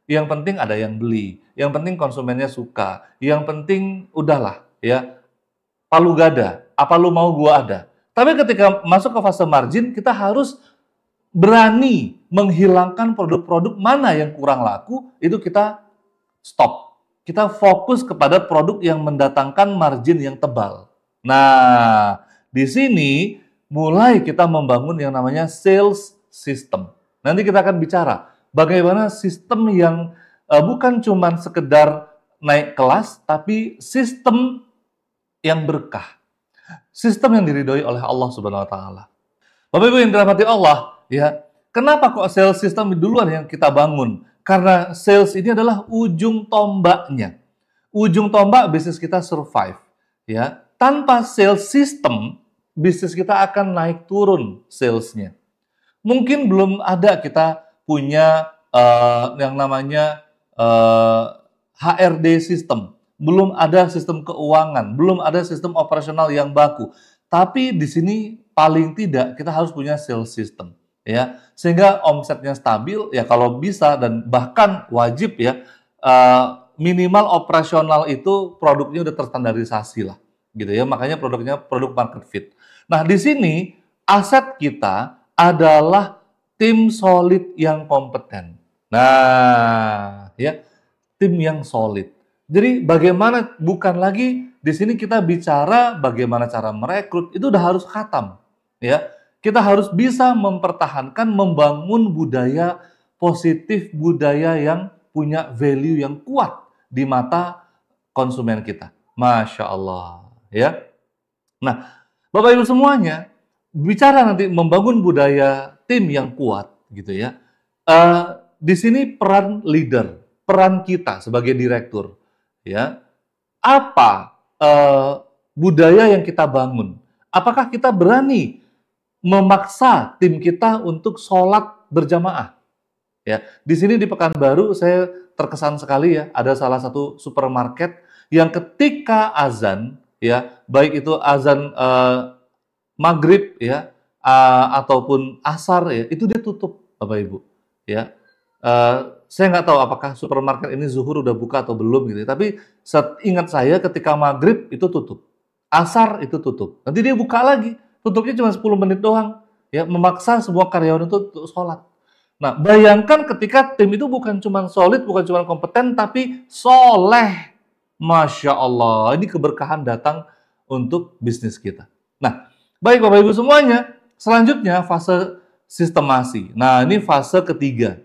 Yang penting ada yang beli, yang penting konsumennya suka, yang penting udahlah ya, palu gada, apa lu mau gua ada. Tapi ketika masuk ke fase margin, kita harus berani menghilangkan produk-produk mana yang kurang laku, itu kita stop. Kita fokus kepada produk yang mendatangkan margin yang tebal. Nah, di sini mulai kita membangun yang namanya sales system. Nanti kita akan bicara bagaimana sistem yang bukan cuma sekedar naik kelas, tapi sistem yang berkah. Sistem yang diridhoi oleh Allah Subhanahu wa taala. Bapak Ibu yang dirahmati Allah, ya. Kenapa kok sales system duluan yang kita bangun? Karena sales ini adalah ujung tombaknya. Ujung tombak bisnis kita survive, ya. Tanpa sales system, bisnis kita akan naik turun salesnya. Mungkin belum ada kita punya yang namanya HRD system, belum ada sistem keuangan, belum ada sistem operasional yang baku. Tapi di sini paling tidak kita harus punya sales system, ya, sehingga omsetnya stabil, ya kalau bisa dan bahkan wajib ya minimal operasional itu produknya udah terstandarisasi lah, gitu ya. Makanya produknya produk market fit. Nah di sini aset kita adalah tim solid yang kompeten. Nah, ya, tim yang solid. Jadi bagaimana, bukan lagi di sini kita bicara bagaimana cara merekrut, itu udah harus khatam, ya. Kita harus bisa mempertahankan, membangun budaya positif, budaya yang punya value yang kuat di mata konsumen kita. Masya Allah, ya. Nah, Bapak Ibu semuanya, bicara nanti membangun budaya tim yang kuat, gitu ya. Di sini peran leader, peran kita sebagai direktur, ya. Apa budaya yang kita bangun? Apakah kita berani memaksa tim kita untuk sholat berjamaah? Ya, di sini di Pekanbaru saya terkesan sekali ya, ada salah satu supermarket yang ketika azan, ya, baik itu azan maghrib ya ataupun asar ya, itu dia tutup, Bapak Ibu, ya. Saya nggak tahu apakah supermarket ini zuhur udah buka atau belum gitu, tapi ingat saya ketika maghrib itu tutup, asar itu tutup, nanti dia buka lagi, tutupnya cuma 10 menit doang, ya, memaksa semua karyawan itu untuk sholat. Nah, bayangkan ketika tim itu bukan cuma solid, bukan cuma kompeten, tapi soleh. Masya Allah, ini keberkahan datang untuk bisnis kita. Nah, baik Bapak Ibu semuanya, selanjutnya fase sistemasi. Nah, ini fase ketiga.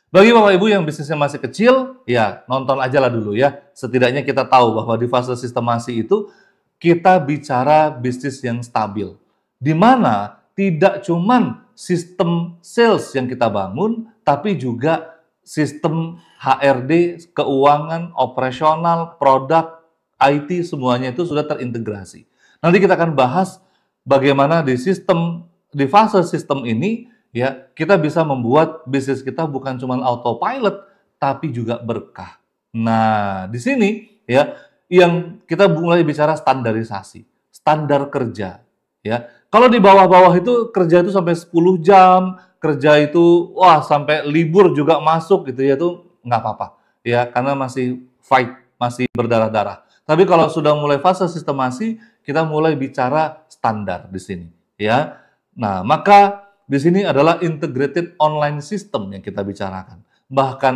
Bagi Bapak Ibu yang bisnisnya masih kecil, ya nonton aja lah dulu ya. Setidaknya kita tahu bahwa di fase sistemasi itu kita bicara bisnis yang stabil. Di mana tidak cuman sistem sales yang kita bangun, tapi juga sistem HRD, keuangan, operasional, produk, IT, semuanya itu sudah terintegrasi. Nanti kita akan bahas bagaimana di fase sistem ini, ya, kita bisa membuat bisnis kita bukan cuma autopilot, tapi juga berkah. Nah, di sini ya, yang kita mulai bicara standarisasi, standar kerja, ya. Kalau di bawah-bawah itu kerja itu sampai 10 jam, kerja itu wah sampai libur juga masuk gitu ya, itu nggak apa-apa, ya, karena masih fight, masih berdarah-darah. Tapi kalau sudah mulai fase sistemasi, kita mulai bicara standar di sini, ya. Nah, maka di sini adalah integrated online system yang kita bicarakan. Bahkan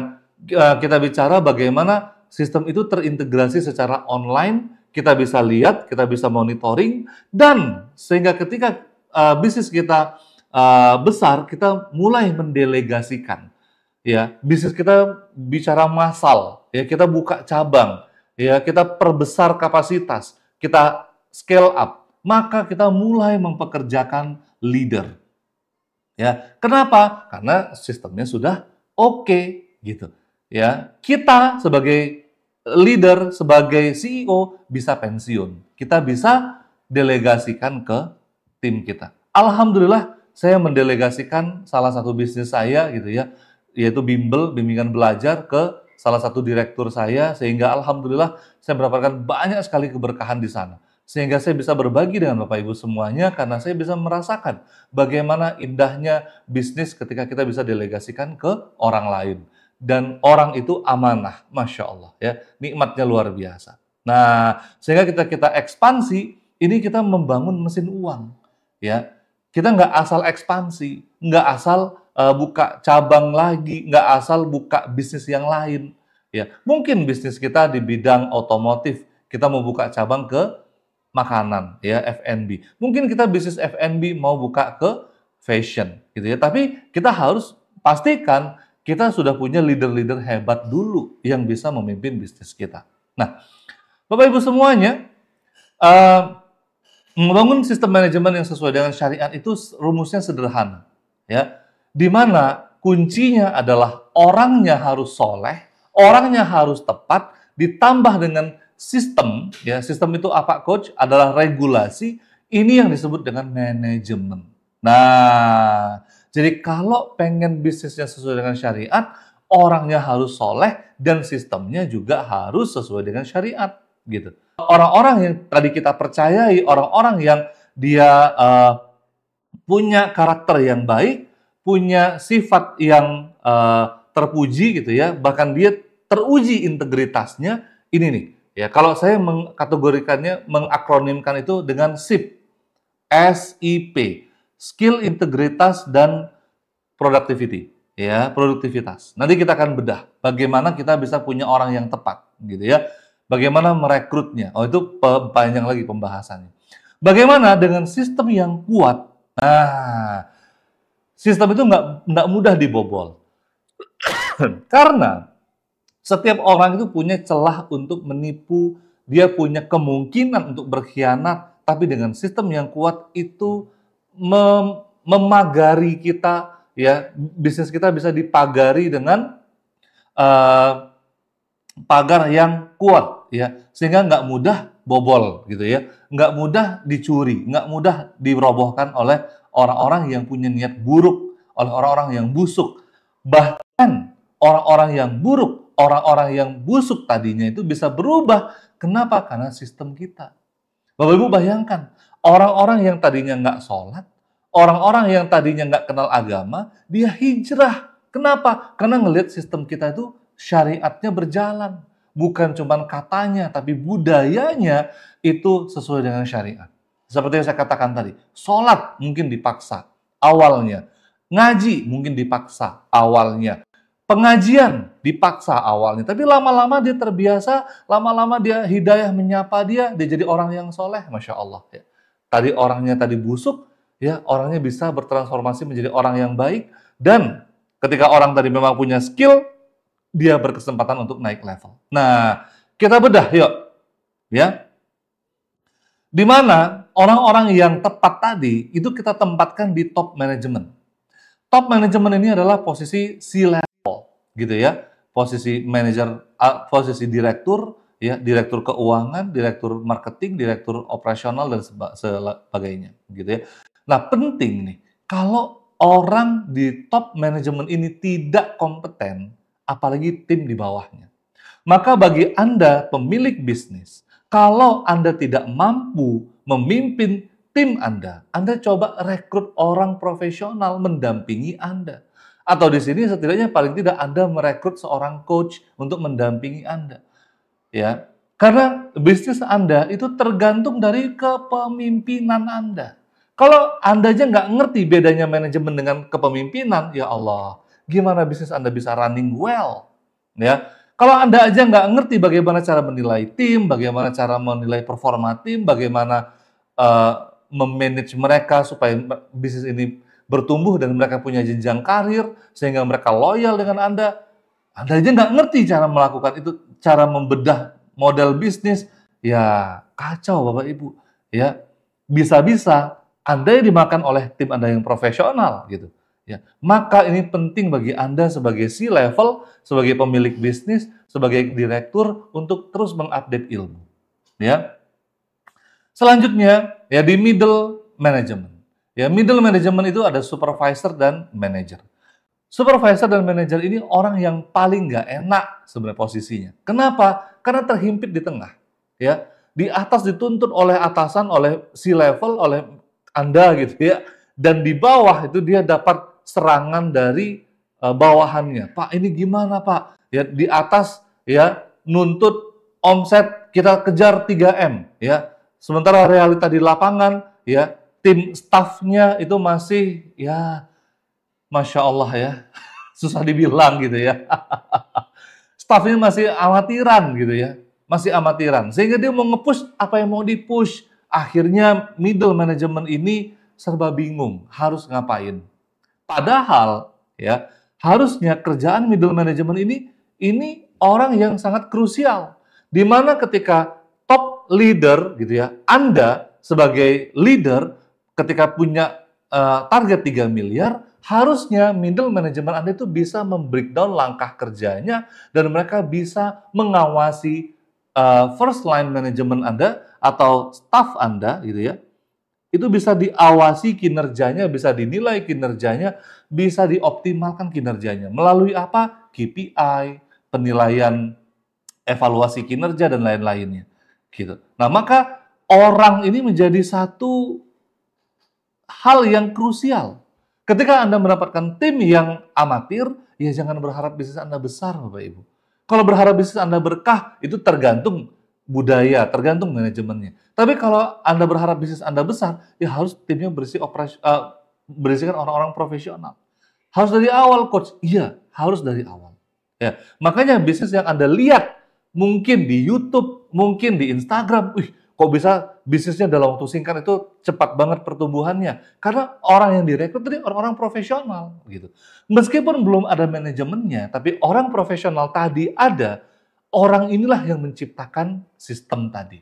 kita bicara bagaimana sistem itu terintegrasi secara online, kita bisa lihat, kita bisa monitoring, dan sehingga ketika bisnis kita besar, kita mulai mendelegasikan. Ya, bisnis kita bicara massal, ya, kita buka cabang, ya, kita perbesar kapasitas, kita scale up, maka kita mulai mempekerjakan leader. Ya, kenapa? Karena sistemnya sudah oke, gitu. Ya, kita sebagai leader, sebagai CEO bisa pensiun. Kita bisa delegasikan ke tim kita. Alhamdulillah, saya mendelegasikan salah satu bisnis saya gitu ya, yaitu bimbel, bimbingan belajar, ke salah satu direktur saya, sehingga alhamdulillah saya mendapatkan banyak sekali keberkahan di sana. Sehingga saya bisa berbagi dengan Bapak Ibu semuanya, karena saya bisa merasakan bagaimana indahnya bisnis ketika kita bisa delegasikan ke orang lain. Dan orang itu amanah, Masya Allah, ya, nikmatnya luar biasa. Nah, sehingga kita ekspansi, ini kita membangun mesin uang, ya. Kita nggak asal ekspansi, nggak asal buka cabang lagi, nggak asal buka bisnis yang lain, ya. Mungkin bisnis kita di bidang otomotif, kita mau buka cabang ke makanan, ya, F&B. Mungkin kita bisnis F&B mau buka ke fashion, gitu ya. Tapi kita harus pastikan kita sudah punya leader-leader hebat dulu yang bisa memimpin bisnis kita. Nah, Bapak Ibu semuanya, Eh, Membangun sistem manajemen yang sesuai dengan syariat itu rumusnya sederhana, ya. Di mana kuncinya adalah orangnya harus soleh, orangnya harus tepat, ditambah dengan sistem, ya. Sistem itu apa, Coach? Adalah regulasi. Ini yang disebut dengan manajemen. Nah, jadi kalau pengen bisnisnya sesuai dengan syariat, orangnya harus soleh dan sistemnya juga harus sesuai dengan syariat, gitu. Orang-orang yang tadi kita percayai, orang-orang yang dia punya karakter yang baik, punya sifat yang terpuji gitu ya, bahkan dia teruji integritasnya, ini nih. Ya, kalau saya mengkategorikannya, mengakronimkan itu dengan SIP. SIP. Skill, integritas, dan productivity. Ya, produktivitas. Nanti kita akan bedah bagaimana kita bisa punya orang yang tepat, gitu ya. Bagaimana merekrutnya? Oh, itu panjang lagi pembahasannya. Bagaimana dengan sistem yang kuat? Nah, sistem itu nggak mudah dibobol. Karena setiap orang itu punya celah untuk menipu, dia punya kemungkinan untuk berkhianat, tapi dengan sistem yang kuat itu memagari kita, ya, bisnis kita bisa dipagari dengan pagar yang kuat, ya, sehingga nggak mudah bobol gitu ya, nggak mudah dicuri, nggak mudah dirobohkan oleh orang-orang yang punya niat buruk, oleh orang-orang yang busuk. Bahkan orang-orang yang buruk, orang-orang yang busuk tadinya itu bisa berubah. Kenapa? Karena sistem kita. Bapak Ibu bayangkan, orang-orang yang tadinya nggak sholat, orang-orang yang tadinya nggak kenal agama, dia hijrah. Kenapa? Karena ngelihat sistem kita itu syariatnya berjalan. Bukan cuma katanya, tapi budayanya itu sesuai dengan syariat. Seperti yang saya katakan tadi, sholat mungkin dipaksa awalnya. Ngaji mungkin dipaksa awalnya. Pengajian dipaksa awalnya. Tapi lama-lama dia terbiasa, lama-lama dia hidayah menyapa dia jadi orang yang soleh. Masya Allah. Ya. Tadi orangnya tadi busuk, ya orangnya bisa bertransformasi menjadi orang yang baik. Dan ketika orang tadi memang punya skill, dia berkesempatan untuk naik level. Nah, kita bedah yuk. Ya. Di mana orang-orang yang tepat tadi itu kita tempatkan di top manajemen. Top manajemen ini adalah posisi C-level gitu ya. Posisi manajer, posisi direktur, ya, direktur keuangan, direktur marketing, direktur operasional dan sebagainya gitu ya. Nah, penting nih, kalau orang di top manajemen ini tidak kompeten, apalagi tim di bawahnya. Maka bagi Anda pemilik bisnis, kalau Anda tidak mampu memimpin tim Anda coba rekrut orang profesional mendampingi Anda. Atau di sini setidaknya paling tidak Anda merekrut seorang coach untuk mendampingi Anda. Ya, karena bisnis Anda itu tergantung dari kepemimpinan Anda. Kalau Anda aja nggak ngerti bedanya manajemen dengan kepemimpinan, ya Allah, gimana bisnis Anda bisa running well? Ya, kalau Anda aja nggak ngerti bagaimana cara menilai tim, bagaimana cara menilai performa tim, bagaimana memanage mereka supaya bisnis ini bertumbuh dan mereka punya jenjang karir sehingga mereka loyal dengan Anda aja nggak ngerti cara melakukan itu, cara membedah model bisnis, ya kacau Bapak Ibu. Ya, bisa-bisa Anda dimakan oleh tim Anda yang profesional gitu. Ya, maka ini penting bagi Anda sebagai C-level, sebagai pemilik bisnis, sebagai direktur untuk terus mengupdate ilmu. Ya. Selanjutnya, ya di middle management. Ya, middle management itu ada supervisor dan manager. Supervisor dan manager ini orang yang paling nggak enak sebenarnya posisinya. Kenapa? Karena terhimpit di tengah. Ya, di atas dituntut oleh atasan, oleh C-level, oleh Anda gitu ya. Dan di bawah itu dia dapat serangan dari bawahannya. Pak, ini gimana Pak? Ya, di atas ya nuntut omset kita kejar 3M ya. Sementara realita di lapangan ya, tim staffnya itu masih ya Masya Allah ya, susah dibilang gitu ya. Staffnya masih amatiran gitu ya, masih amatiran. Sehingga dia mau nge-push apa yang mau di-push. Akhirnya middle management ini serba bingung, harus ngapain. Padahal ya, harusnya kerjaan middle management ini orang yang sangat krusial. Di mana ketika top leader gitu ya, Anda sebagai leader ketika punya target 3 miliar, harusnya middle management Anda itu bisa membreakdown langkah kerjanya dan mereka bisa mengawasi first line management Anda atau staff Anda gitu ya. Itu bisa diawasi kinerjanya, bisa dinilai kinerjanya, bisa dioptimalkan kinerjanya melalui apa? KPI, penilaian evaluasi kinerja dan lain-lainnya gitu. Nah, maka orang ini menjadi satu hal yang krusial. Ketika Anda mendapatkan tim yang amatir, ya jangan berharap bisnis Anda besar, Bapak Ibu. Kalau berharap bisnis Anda berkah, itu tergantung budaya, tergantung manajemennya. Tapi kalau Anda berharap bisnis Anda besar, ya harus timnya berisikan orang-orang profesional. Harus dari awal, Coach. Iya, harus dari awal. Ya, makanya bisnis yang Anda lihat mungkin di YouTube, mungkin di Instagram, kok bisa bisnisnya dalam waktu singkat itu cepat banget pertumbuhannya? Karena orang yang direkrut tadi orang-orang profesional gitu. Meskipun belum ada manajemennya, tapi orang profesional tadi ada, orang inilah yang menciptakan sistem tadi.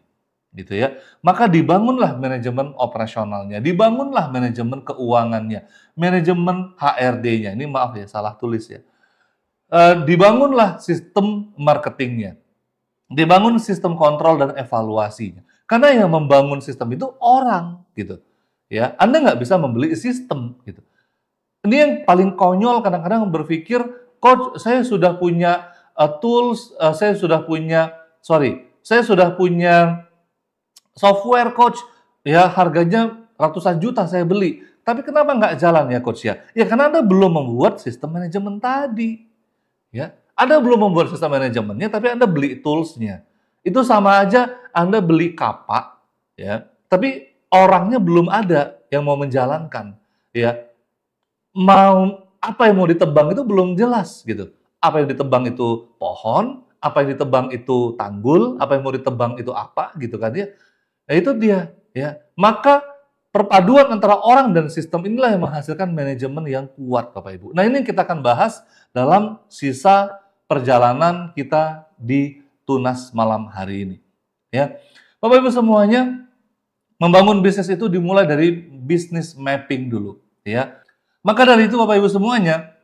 Gitu ya. Maka dibangunlah manajemen operasionalnya, dibangunlah manajemen keuangannya, manajemen HRD-nya. Ini maaf ya, salah tulis ya. Dibangunlah sistem marketingnya, dibangun sistem kontrol dan evaluasinya. Karena yang membangun sistem itu orang, gitu. Ya, Anda nggak bisa membeli sistem, gitu. Ini yang paling konyol kadang-kadang berpikir, Coach, saya sudah punya tools, saya sudah punya software, Coach. Ya, harganya ratusan juta saya beli. Tapi kenapa nggak jalan ya, Coach ya? Ya, karena Anda belum membuat sistem manajemen tadi. Ya, Anda belum membuat sistem manajemennya, tapi Anda beli toolsnya. Itu sama aja Anda beli kapak, ya, tapi orangnya belum ada yang mau menjalankan, ya. Apa yang mau ditebang itu belum jelas gitu. Apa yang ditebang itu pohon, apa yang ditebang itu tanggul, apa yang mau ditebang itu apa gitu kan ya. Nah, itu dia, ya. Maka perpaduan antara orang dan sistem inilah yang menghasilkan manajemen yang kuat, Bapak Ibu. Nah, ini yang kita akan bahas dalam sisa perjalanan kita di Tunas malam hari ini. Ya, Bapak Ibu semuanya, membangun bisnis itu dimulai dari business mapping dulu. Ya, maka dari itu Bapak Ibu semuanya,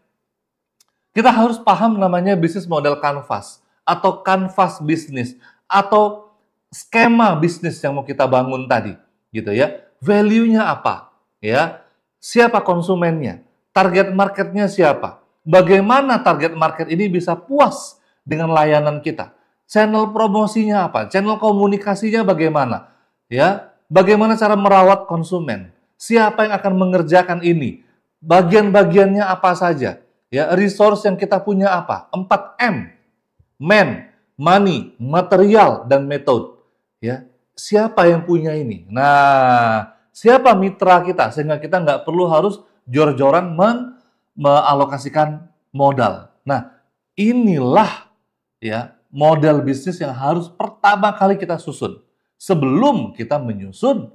kita harus paham namanya bisnis model canvas atau canvas bisnis atau skema bisnis yang mau kita bangun tadi, gitu ya. Value-nya apa? Ya, siapa konsumennya? Target marketnya siapa? Bagaimana target market ini bisa puas dengan layanan kita? Channel promosinya apa? Channel komunikasinya bagaimana? Ya, bagaimana cara merawat konsumen? Siapa yang akan mengerjakan ini? Bagian-bagiannya apa saja? Ya, resource yang kita punya apa? 4M. Man, money, material, dan method. Ya, siapa yang punya ini? Nah, siapa mitra kita? Sehingga kita nggak perlu harus jor-joran mengalokasikan modal. Nah, inilah ya model bisnis yang harus pertama kali kita susun sebelum kita menyusun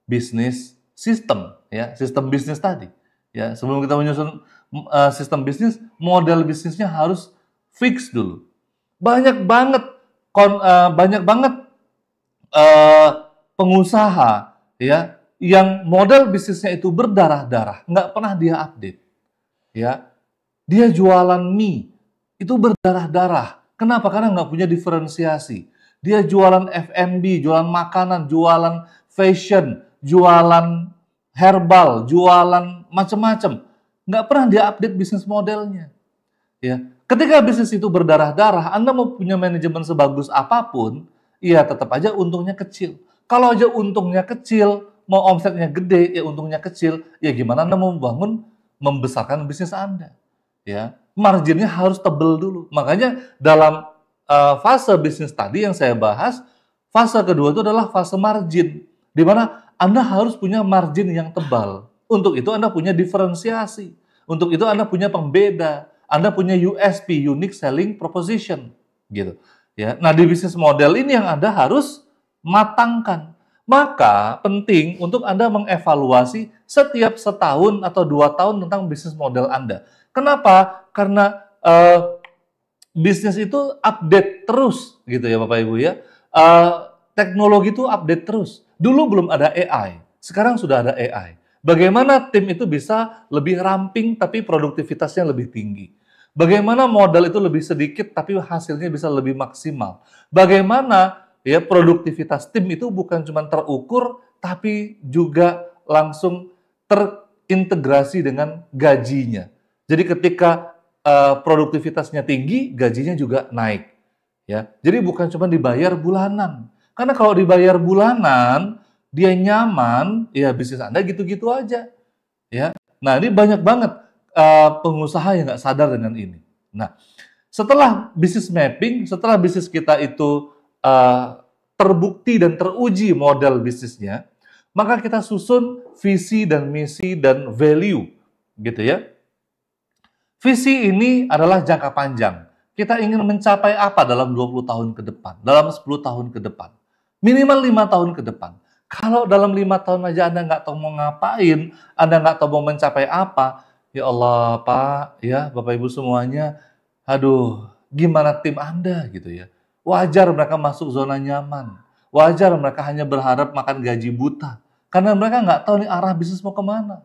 bisnis sistem, ya, sistem bisnis tadi. Ya, sebelum kita menyusun sistem bisnis, model bisnisnya harus fix dulu. Banyak banget pengusaha ya yang model bisnisnya itu berdarah-darah, nggak pernah dia update. Ya, dia jualan mie itu berdarah-darah. Kenapa? Karena nggak punya diferensiasi. Dia jualan F&B, jualan makanan, jualan fashion, jualan herbal, jualan macam-macam. Nggak pernah dia update bisnis modelnya. Ya, ketika bisnis itu berdarah-darah, Anda mau punya manajemen sebagus apapun, ya tetap aja untungnya kecil. Kalau aja untungnya kecil, mau omsetnya gede, ya untungnya kecil, ya gimana Anda mau membesarkan bisnis Anda? Ya, marginnya harus tebel dulu. Makanya dalam fase bisnis tadi yang saya bahas, fase kedua itu adalah fase margin, di mana Anda harus punya margin yang tebal. Untuk itu Anda punya diferensiasi. Untuk itu Anda punya pembeda. Anda punya USP, unique selling proposition, gitu. Ya, nah di bisnis model ini yang Anda harus matangkan. Maka penting untuk Anda mengevaluasi setiap setahun atau 2 tahun tentang bisnis model Anda. Kenapa? Karena bisnis itu update terus gitu ya Bapak Ibu ya. teknologi itu update terus. Dulu belum ada AI, sekarang sudah ada AI. Bagaimana tim itu bisa lebih ramping tapi produktivitasnya lebih tinggi. Bagaimana modal itu lebih sedikit tapi hasilnya bisa lebih maksimal. Bagaimana ya produktivitas tim itu bukan cuma terukur tapi juga langsung terintegrasi dengan gajinya. Jadi ketika produktivitasnya tinggi, gajinya juga naik. Ya, jadi bukan cuma dibayar bulanan. Karena kalau dibayar bulanan, dia nyaman, ya bisnis Anda gitu-gitu aja. Ya, nah ini banyak banget pengusaha yang nggak sadar dengan ini. Nah, setelah bisnis mapping, setelah bisnis kita itu terbukti dan teruji model bisnisnya, maka kita susun visi dan misi dan value, gitu ya. Visi ini adalah jangka panjang. Kita ingin mencapai apa dalam 20 tahun ke depan, dalam 10 tahun ke depan, minimal 5 tahun ke depan. Kalau dalam 5 tahun aja Anda nggak tahu mau ngapain, Anda nggak tahu mau mencapai apa, ya Allah Pak, ya Bapak Ibu semuanya, aduh, gimana tim Anda gitu ya. Wajar mereka masuk zona nyaman. Wajar mereka hanya berharap makan gaji buta. Karena mereka nggak tahu nih arah bisnis mau kemana.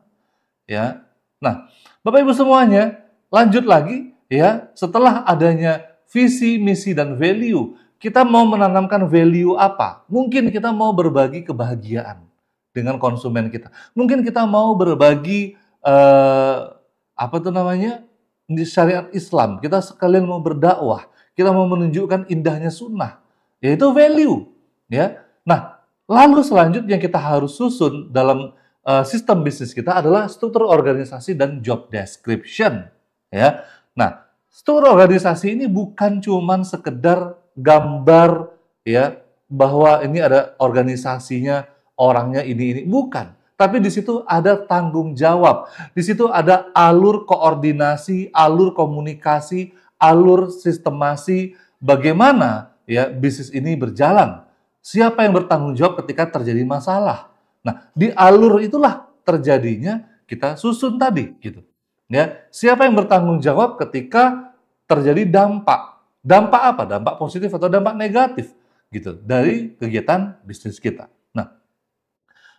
Ya, nah Bapak Ibu semuanya, lanjut lagi ya, setelah adanya visi, misi, dan value, kita mau menanamkan value apa? Mungkin kita mau berbagi kebahagiaan dengan konsumen kita. Mungkin kita mau berbagi apa tuh namanya di syariat Islam. Kita sekalian mau berdakwah. Kita mau menunjukkan indahnya sunnah, yaitu value. Ya, nah lalu selanjutnya kita harus susun dalam sistem bisnis kita adalah struktur organisasi dan job description. Ya, nah struktur organisasi ini bukan cuman sekedar gambar ya bahwa ini ada organisasinya, orangnya ini bukan. Tapi di situ ada tanggung jawab, di situ ada alur koordinasi, alur komunikasi, alur sistemasi, bagaimana ya bisnis ini berjalan. Siapa yang bertanggung jawab ketika terjadi masalah. Nah, di alur itulah terjadinya kita susun tadi gitu. Ya, siapa yang bertanggung jawab ketika terjadi dampak? Dampak apa? Dampak positif atau dampak negatif gitu dari kegiatan bisnis kita. Nah,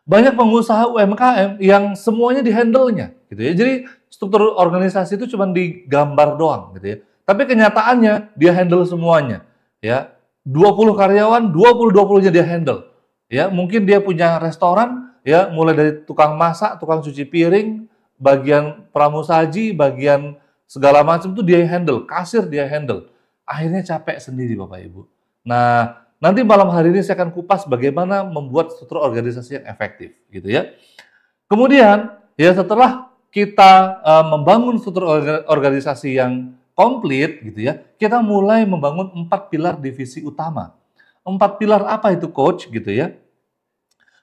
banyak pengusaha UMKM yang semuanya dihandle-nya gitu ya. Jadi struktur organisasi itu cuma digambar doang gitu ya. Tapi kenyataannya dia handle semuanya ya. 20 karyawan, 20-20-nya dia handle. Ya, mungkin dia punya restoran ya, mulai dari tukang masak, tukang cuci piring, bagian pramusaji, bagian segala macam itu dia handle, kasir dia handle. Akhirnya capek sendiri Bapak Ibu. Nah, nanti malam hari ini saya akan kupas bagaimana membuat struktur organisasi yang efektif, gitu ya. Kemudian, ya setelah kita membangun struktur organisasi yang komplit, gitu ya, kita mulai membangun 4 pilar divisi utama. 4 pilar apa itu coach, gitu ya?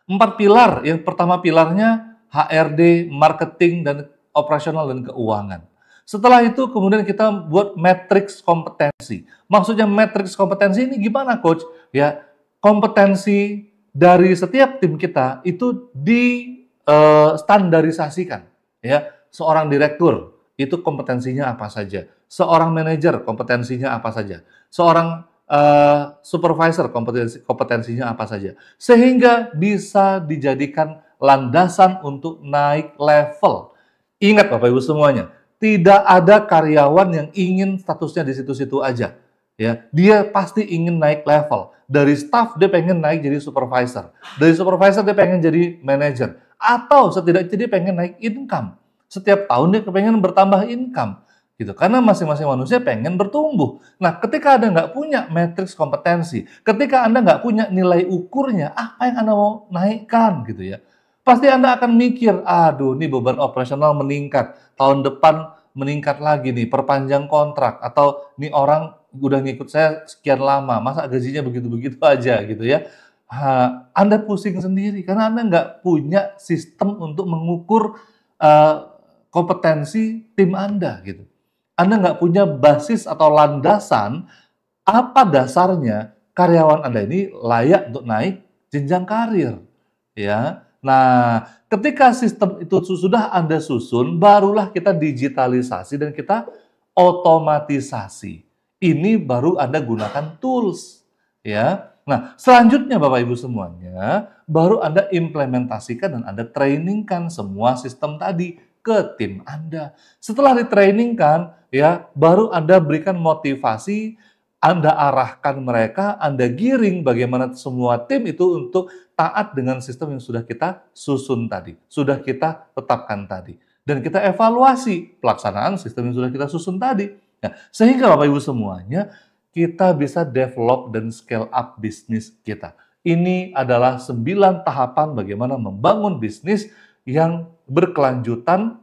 4 pilar, yang pertama pilarnya HRD, marketing, dan operasional dan keuangan. Setelah itu kemudian kita buat matriks kompetensi. Maksudnya matriks kompetensi ini gimana coach? Ya, kompetensi dari setiap tim kita itu standarisasikan. Ya, seorang direktur itu kompetensinya apa saja. Seorang manajer kompetensinya apa saja. Seorang supervisor kompetensinya apa saja. Sehingga bisa dijadikan landasan untuk naik level. Ingat Bapak Ibu semuanya, tidak ada karyawan yang ingin statusnya di situ-situ aja. Ya, dia pasti ingin naik level. Dari staff dia pengen naik jadi supervisor. Dari supervisor dia pengen jadi manager. Atau setidaknya dia pengen naik income. Setiap tahun dia pengen bertambah income. Gitu. Karena masing-masing manusia pengen bertumbuh. Nah, ketika Anda nggak punya matriks kompetensi, ketika Anda nggak punya nilai ukurnya, apa yang Anda mau naikkan gitu ya. Pasti Anda akan mikir, aduh ini beban operasional meningkat, tahun depan meningkat lagi nih, perpanjang kontrak, atau nih orang udah ngikut saya sekian lama, masa gajinya begitu-begitu aja gitu ya. Anda pusing sendiri, karena Anda nggak punya sistem untuk mengukur kompetensi tim Anda gitu. Anda nggak punya basis atau landasan apa dasarnya karyawan Anda ini layak untuk naik jenjang karir. Ya, nah ketika sistem itu sudah Anda susun, barulah kita digitalisasi dan kita otomatisasi. Ini baru Anda gunakan tools. Ya, Nah, selanjutnya Bapak Ibu semuanya, baru Anda implementasikan dan Anda trainingkan semua sistem tadi ke tim Anda. Setelah ditrainingkan, ya, baru Anda berikan motivasi, Anda arahkan mereka, Anda giring bagaimana semua tim itu untuk taat dengan sistem yang sudah kita susun tadi, sudah kita tetapkan tadi. Dan kita evaluasi pelaksanaan sistem yang sudah kita susun tadi. Nah, sehingga Bapak Ibu semuanya, kita bisa develop dan scale up bisnis kita. Ini adalah 9 tahapan bagaimana membangun bisnis yang berkelanjutan.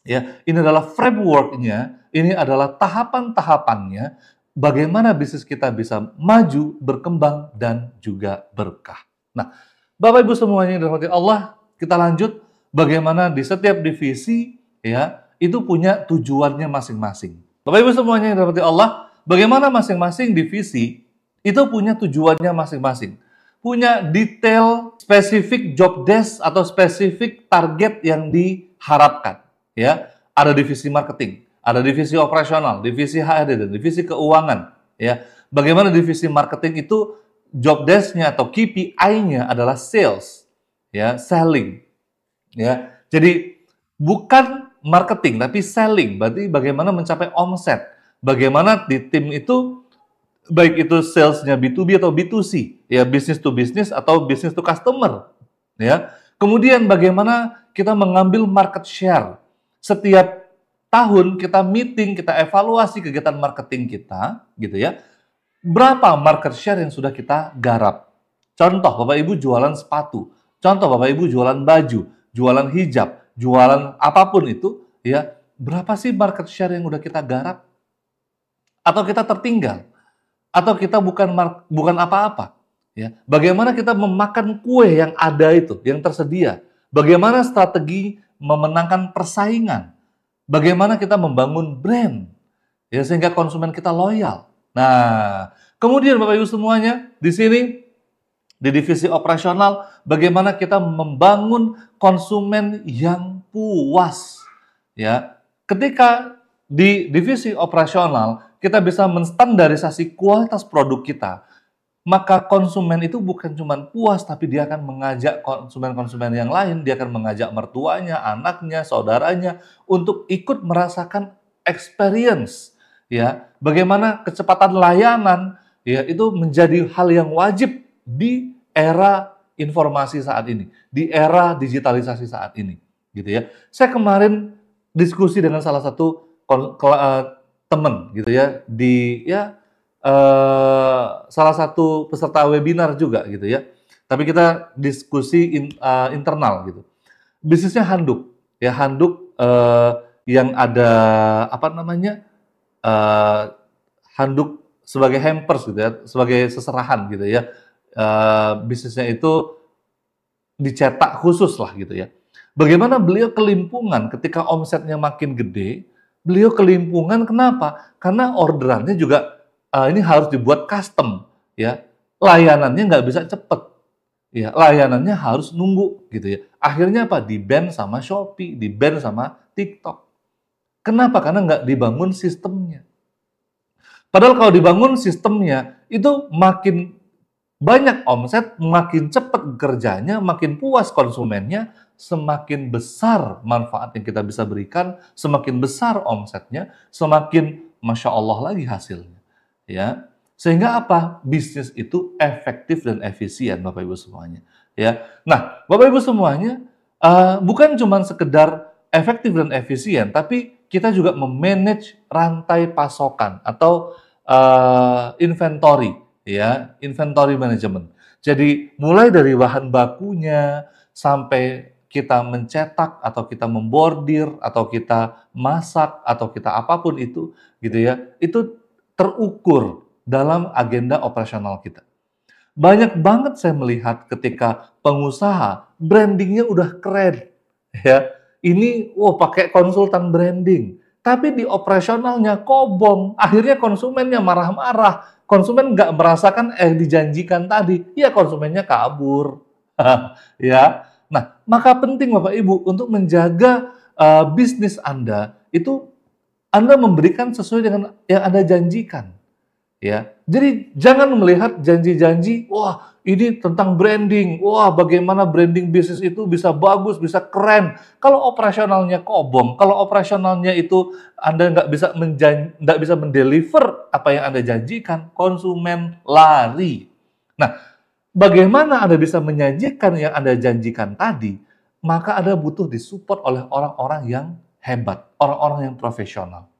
Ya, ini adalah framework-nya, ini adalah tahapan-tahapannya, bagaimana bisnis kita bisa maju, berkembang, dan juga berkah. Nah, Bapak Ibu semuanya yang dirahmati Allah, kita lanjut bagaimana di setiap divisi, ya, itu punya tujuannya masing-masing. Bapak Ibu semuanya yang dirahmati Allah, bagaimana masing-masing divisi itu punya tujuannya masing-masing. Punya detail, spesifik job desk atau spesifik target yang diharapkan. Ya, ada divisi marketing, ada divisi operasional, divisi HRD, dan divisi keuangan. Ya, bagaimana divisi marketing itu job desk-nya atau KPI-nya adalah sales, ya, selling. Ya, jadi bukan marketing tapi selling, berarti bagaimana mencapai omset. Bagaimana di tim itu, baik itu sales-nya B2B atau B2C, ya, business to business atau business to customer, ya. Kemudian bagaimana kita mengambil market share. Setiap tahun kita meeting, kita evaluasi kegiatan marketing kita, gitu ya. Berapa market share yang sudah kita garap? Contoh, Bapak Ibu jualan sepatu, contoh Bapak Ibu jualan baju, jualan hijab, jualan apapun itu, ya. Berapa sih market share yang udah kita garap? Atau kita tertinggal, atau kita bukan apa-apa, ya. Bagaimana kita memakan kue yang ada itu, yang tersedia? Bagaimana strategi memenangkan persaingan? Bagaimana kita membangun brand, ya, sehingga konsumen kita loyal? Nah, kemudian Bapak Ibu semuanya, di sini di divisi operasional, bagaimana kita membangun konsumen yang puas, ya. Ketika di divisi operasional kita bisa menstandarisasi kualitas produk kita, maka konsumen itu bukan cuma puas, tapi dia akan mengajak konsumen-konsumen yang lain, dia akan mengajak mertuanya, anaknya, saudaranya, untuk ikut merasakan experience. Ya, bagaimana kecepatan layanan, ya, itu menjadi hal yang wajib di era informasi saat ini, di era digitalisasi saat ini, gitu ya. Saya kemarin diskusi dengan salah satu teman, gitu ya, di salah satu peserta webinar juga, gitu ya. Tapi kita diskusi internal, gitu. Bisnisnya handuk, ya, handuk yang ada apa namanya, handuk sebagai hampers, gitu ya, sebagai seserahan, gitu ya. Bisnisnya itu dicetak khusus lah, gitu ya. Bagaimana beliau kelimpungan ketika omsetnya makin gede. Beliau kelimpungan kenapa? Karena orderannya juga ini harus dibuat custom, ya. Layanannya nggak bisa cepet, ya. Layanannya harus nunggu, gitu ya. Akhirnya apa? Di-ban sama Shopee, di-ban sama TikTok. Kenapa? Karena nggak dibangun sistemnya. Padahal kalau dibangun sistemnya, itu makin banyak omset, makin cepat kerjanya, makin puas konsumennya, semakin besar manfaat yang kita bisa berikan, semakin besar omsetnya, semakin Masya Allah lagi hasilnya. Ya, sehingga apa? Bisnis itu efektif dan efisien, Bapak Ibu semuanya. Ya, nah, Bapak Ibu semuanya, bukan cuma sekedar efektif dan efisien, tapi kita juga memanage rantai pasokan atau inventory, ya, inventory management. Jadi mulai dari bahan bakunya sampai kita mencetak atau kita membordir atau kita masak atau kita apapun itu, gitu ya, itu terukur dalam agenda operasional kita. Banyak banget saya melihat ketika pengusaha brandingnya udah keren, ya, ini pakai konsultan branding, tapi di operasionalnya kobong, akhirnya konsumennya marah-marah, konsumen nggak merasakan dijanjikan tadi, ya konsumennya kabur, ya. Nah, maka penting Bapak Ibu untuk menjaga bisnis Anda itu Anda memberikan sesuai dengan yang Anda janjikan. Ya, jadi jangan melihat janji-janji, wah ini tentang branding, wah bagaimana branding bisnis itu bisa bagus, bisa keren. Kalau operasionalnya kobong, kalau operasionalnya itu Anda nggak bisa mendeliver apa yang Anda janjikan, konsumen lari. Nah, bagaimana Anda bisa menyajikan yang Anda janjikan tadi? Maka Anda butuh disupport oleh orang-orang yang hebat, orang-orang yang profesional.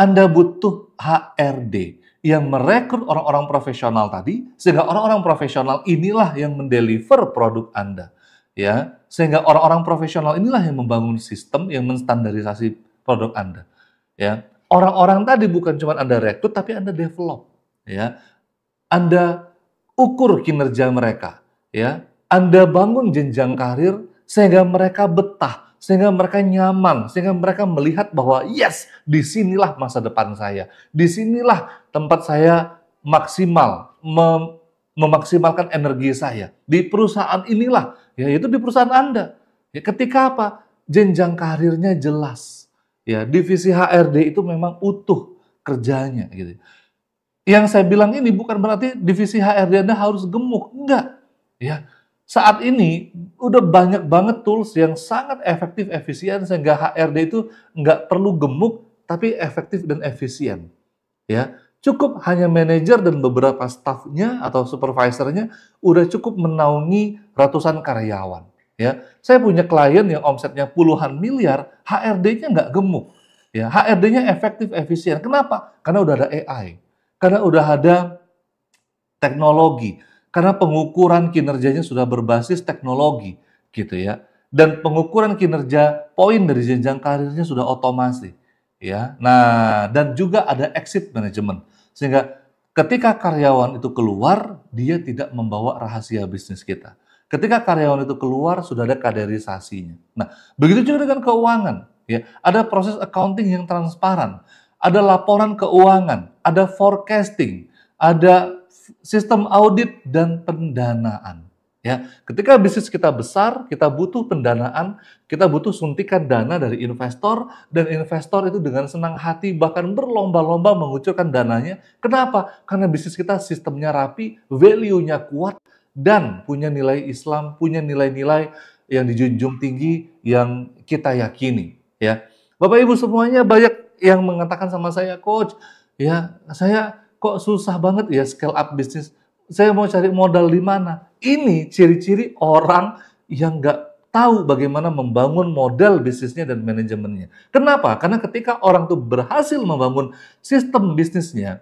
Anda butuh HRD yang merekrut orang-orang profesional tadi, sehingga orang-orang profesional inilah yang mendeliver produk Anda. Ya, sehingga orang-orang profesional inilah yang membangun sistem yang menstandarisasi produk Anda. Ya, orang-orang tadi bukan cuma Anda rekrut, tapi Anda develop. Ya, Anda ukur kinerja mereka. Ya, Anda bangun jenjang karir sehingga mereka betah, sehingga mereka nyaman, sehingga mereka melihat bahwa yes, disinilah masa depan saya, disinilah tempat saya maksimal, memaksimalkan energi saya. Di perusahaan inilah, yaitu di perusahaan Anda. Ya, ketika apa? Jenjang karirnya jelas. Ya, divisi HRD itu memang utuh kerjanya. Gitu. Yang saya bilang ini bukan berarti divisi HRD Anda harus gemuk, enggak. Ya, saat ini udah banyak banget tools yang sangat efektif, efisien sehingga HRD itu nggak perlu gemuk tapi efektif dan efisien. Ya, cukup hanya manajer dan beberapa staffnya atau supervisornya udah cukup menaungi ratusan karyawan. Ya, saya punya klien yang omsetnya puluhan miliar, HRD-nya nggak gemuk. Ya, HRD-nya efektif, efisien. Kenapa? Karena udah ada AI, karena udah ada teknologi. Karena pengukuran kinerjanya sudah berbasis teknologi, gitu ya. Dan pengukuran kinerja poin dari jenjang karirnya sudah otomasi, ya. Nah, dan juga ada exit management, sehingga ketika karyawan itu keluar, dia tidak membawa rahasia bisnis kita. Ketika karyawan itu keluar, sudah ada kaderisasinya. Nah, begitu juga dengan keuangan, ya. Ada proses accounting yang transparan, ada laporan keuangan, ada forecasting, ada sistem audit dan pendanaan. Ya, ketika bisnis kita besar, kita butuh pendanaan, kita butuh suntikan dana dari investor, dan investor itu dengan senang hati bahkan berlomba-lomba mengucurkan dananya. Kenapa? Karena bisnis kita sistemnya rapi, value-nya kuat, dan punya nilai Islam, punya nilai-nilai yang dijunjung tinggi yang kita yakini. Ya, Bapak Ibu semuanya banyak yang mengatakan sama saya, Coach, ya saya kok susah banget ya scale up bisnis. Saya mau cari modal di mana? Ini ciri-ciri orang yang nggak tahu bagaimana membangun model bisnisnya dan manajemennya. Kenapa? Karena ketika orang tuh berhasil membangun sistem bisnisnya,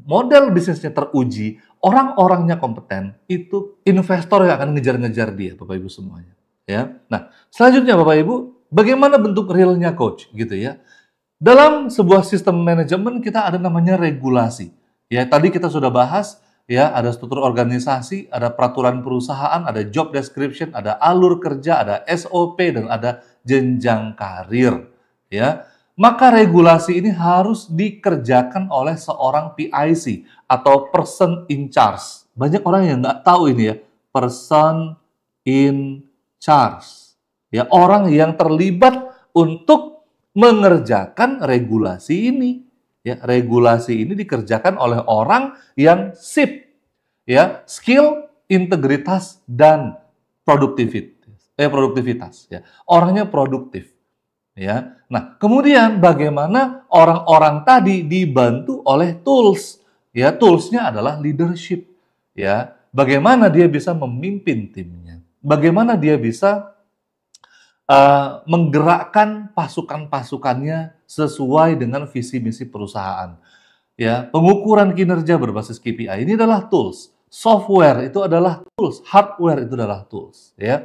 model bisnisnya teruji, orang-orangnya kompeten, itu investor yang akan ngejar-ngejar dia, Bapak Ibu semuanya. Ya. Nah, selanjutnya Bapak Ibu, bagaimana bentuk realnya coach gitu ya? Dalam sebuah sistem manajemen kita ada namanya regulasi. Ya, tadi kita sudah bahas ya, ada struktur organisasi, ada peraturan perusahaan, ada job description, ada alur kerja, ada SOP dan ada jenjang karir. Ya. Maka regulasi ini harus dikerjakan oleh seorang PIC atau person in charge. Banyak orang yang nggak tahu ini ya, person in charge. Ya, orang yang terlibat untuk mengerjakan regulasi ini. Ya, regulasi ini dikerjakan oleh orang yang SIP, ya, skill, integritas dan produktivitas. Ya, orangnya produktif. Ya, nah kemudian bagaimana orang-orang tadi dibantu oleh tools? Ya, toolsnya adalah leadership. Ya, bagaimana dia bisa memimpin timnya? Bagaimana dia bisa menggerakkan pasukan-pasukannya sesuai dengan visi misi perusahaan. Ya, pengukuran kinerja berbasis KPI ini adalah tools. Software itu adalah tools, hardware itu adalah tools, ya.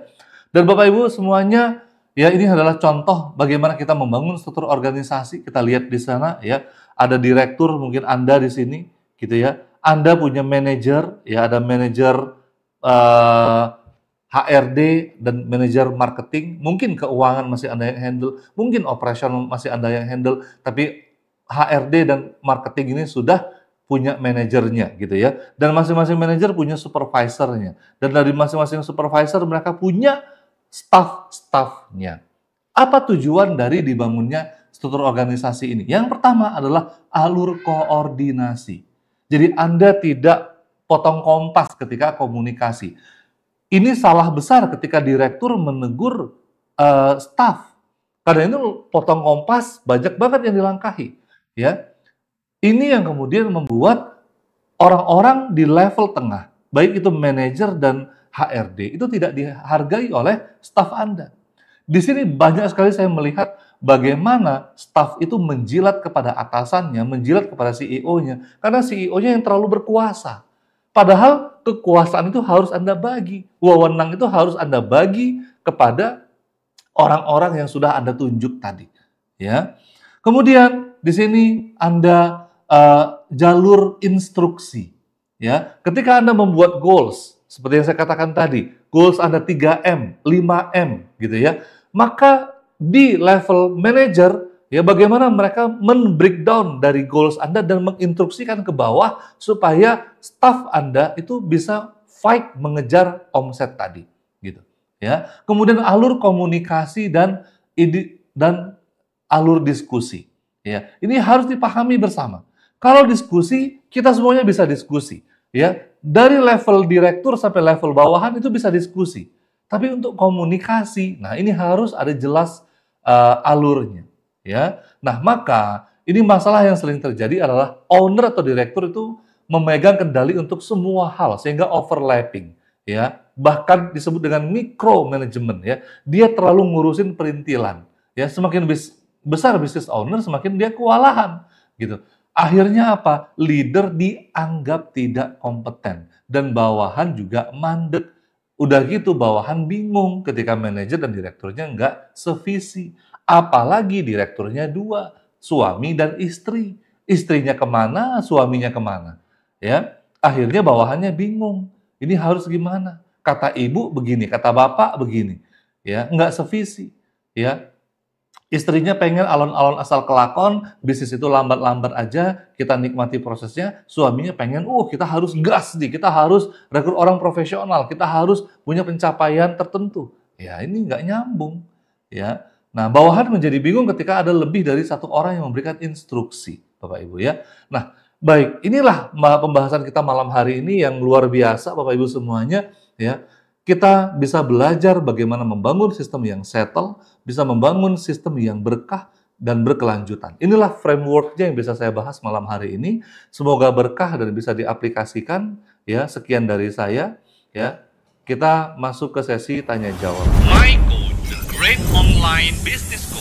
Dan Bapak Ibu semuanya, ya ini adalah contoh bagaimana kita membangun struktur organisasi. Kita lihat di sana, ya, ada direktur, mungkin Anda di sini, gitu ya. Anda punya manajer, ya, ada manajer HRD dan manajer marketing, mungkin keuangan masih Anda yang handle, mungkin operasional masih Anda yang handle, tapi HRD dan marketing ini sudah punya manajernya gitu ya. Dan masing-masing manajer punya supervisornya. Dan dari masing-masing supervisor mereka punya staff-staffnya. Apa tujuan dari dibangunnya struktur organisasi ini? Yang pertama adalah alur koordinasi. Jadi Anda tidak potong kompas ketika komunikasi. Ini salah besar ketika direktur menegur staf. Karena itu potong kompas banyak banget yang dilangkahi. Ya, ini yang kemudian membuat orang-orang di level tengah, baik itu manajer dan HRD, itu tidak dihargai oleh staf Anda. Di sini banyak sekali saya melihat bagaimana staf itu menjilat kepada atasannya, menjilat kepada CEO-nya, karena CEO-nya yang terlalu berkuasa. Padahal kekuasaan itu harus Anda bagi, wewenang itu harus Anda bagi kepada orang-orang yang sudah Anda tunjuk tadi. Ya. Kemudian di sini Anda jalur instruksi. Ya, ketika Anda membuat goals, seperti yang saya katakan tadi, goals Anda 3M, 5M gitu ya. Maka di level manager ya bagaimana mereka men-breakdown dari goals Anda dan menginstruksikan ke bawah supaya staff Anda itu bisa fight mengejar omset tadi gitu ya. Kemudian alur komunikasi dan alur diskusi ya. Ini harus dipahami bersama. Kalau diskusi, kita semuanya bisa diskusi ya. Dari level direktur sampai level bawahan itu bisa diskusi. Tapi untuk komunikasi, nah ini harus ada jelas alurnya, ya. Nah maka ini masalah yang sering terjadi adalah owner atau direktur itu memegang kendali untuk semua hal sehingga overlapping, ya. Bahkan disebut dengan micromanagement, ya. Dia terlalu ngurusin perintilan, ya. Semakin besar bisnis owner, semakin dia kewalahan, gitu. Akhirnya apa? Leader dianggap tidak kompeten dan bawahan juga mandek. Udah gitu bawahan bingung ketika manajer dan direkturnya nggak sevisi. Apalagi direkturnya dua, suami dan istri. Istrinya kemana, suaminya kemana. Ya, akhirnya bawahannya bingung. Ini harus gimana? Kata ibu begini, kata bapak begini. Ya, nggak sevisi. Ya, istrinya pengen alon-alon asal kelakon, bisnis itu lambat-lambat aja, kita nikmati prosesnya. Suaminya pengen, kita harus gas nih, kita harus rekrut orang profesional, kita harus punya pencapaian tertentu. Ya ini nggak nyambung. Ya, nah bawahan menjadi bingung ketika ada lebih dari satu orang yang memberikan instruksi, Bapak Ibu ya. Nah baik, inilah pembahasan kita malam hari ini yang luar biasa, Bapak Ibu semuanya ya. Kita bisa belajar bagaimana membangun sistem yang settle, bisa membangun sistem yang berkah dan berkelanjutan. Inilah frameworknya yang bisa saya bahas malam hari ini. Semoga berkah dan bisa diaplikasikan. Ya, sekian dari saya. Ya, kita masuk ke sesi tanya jawab. My Code, the great online business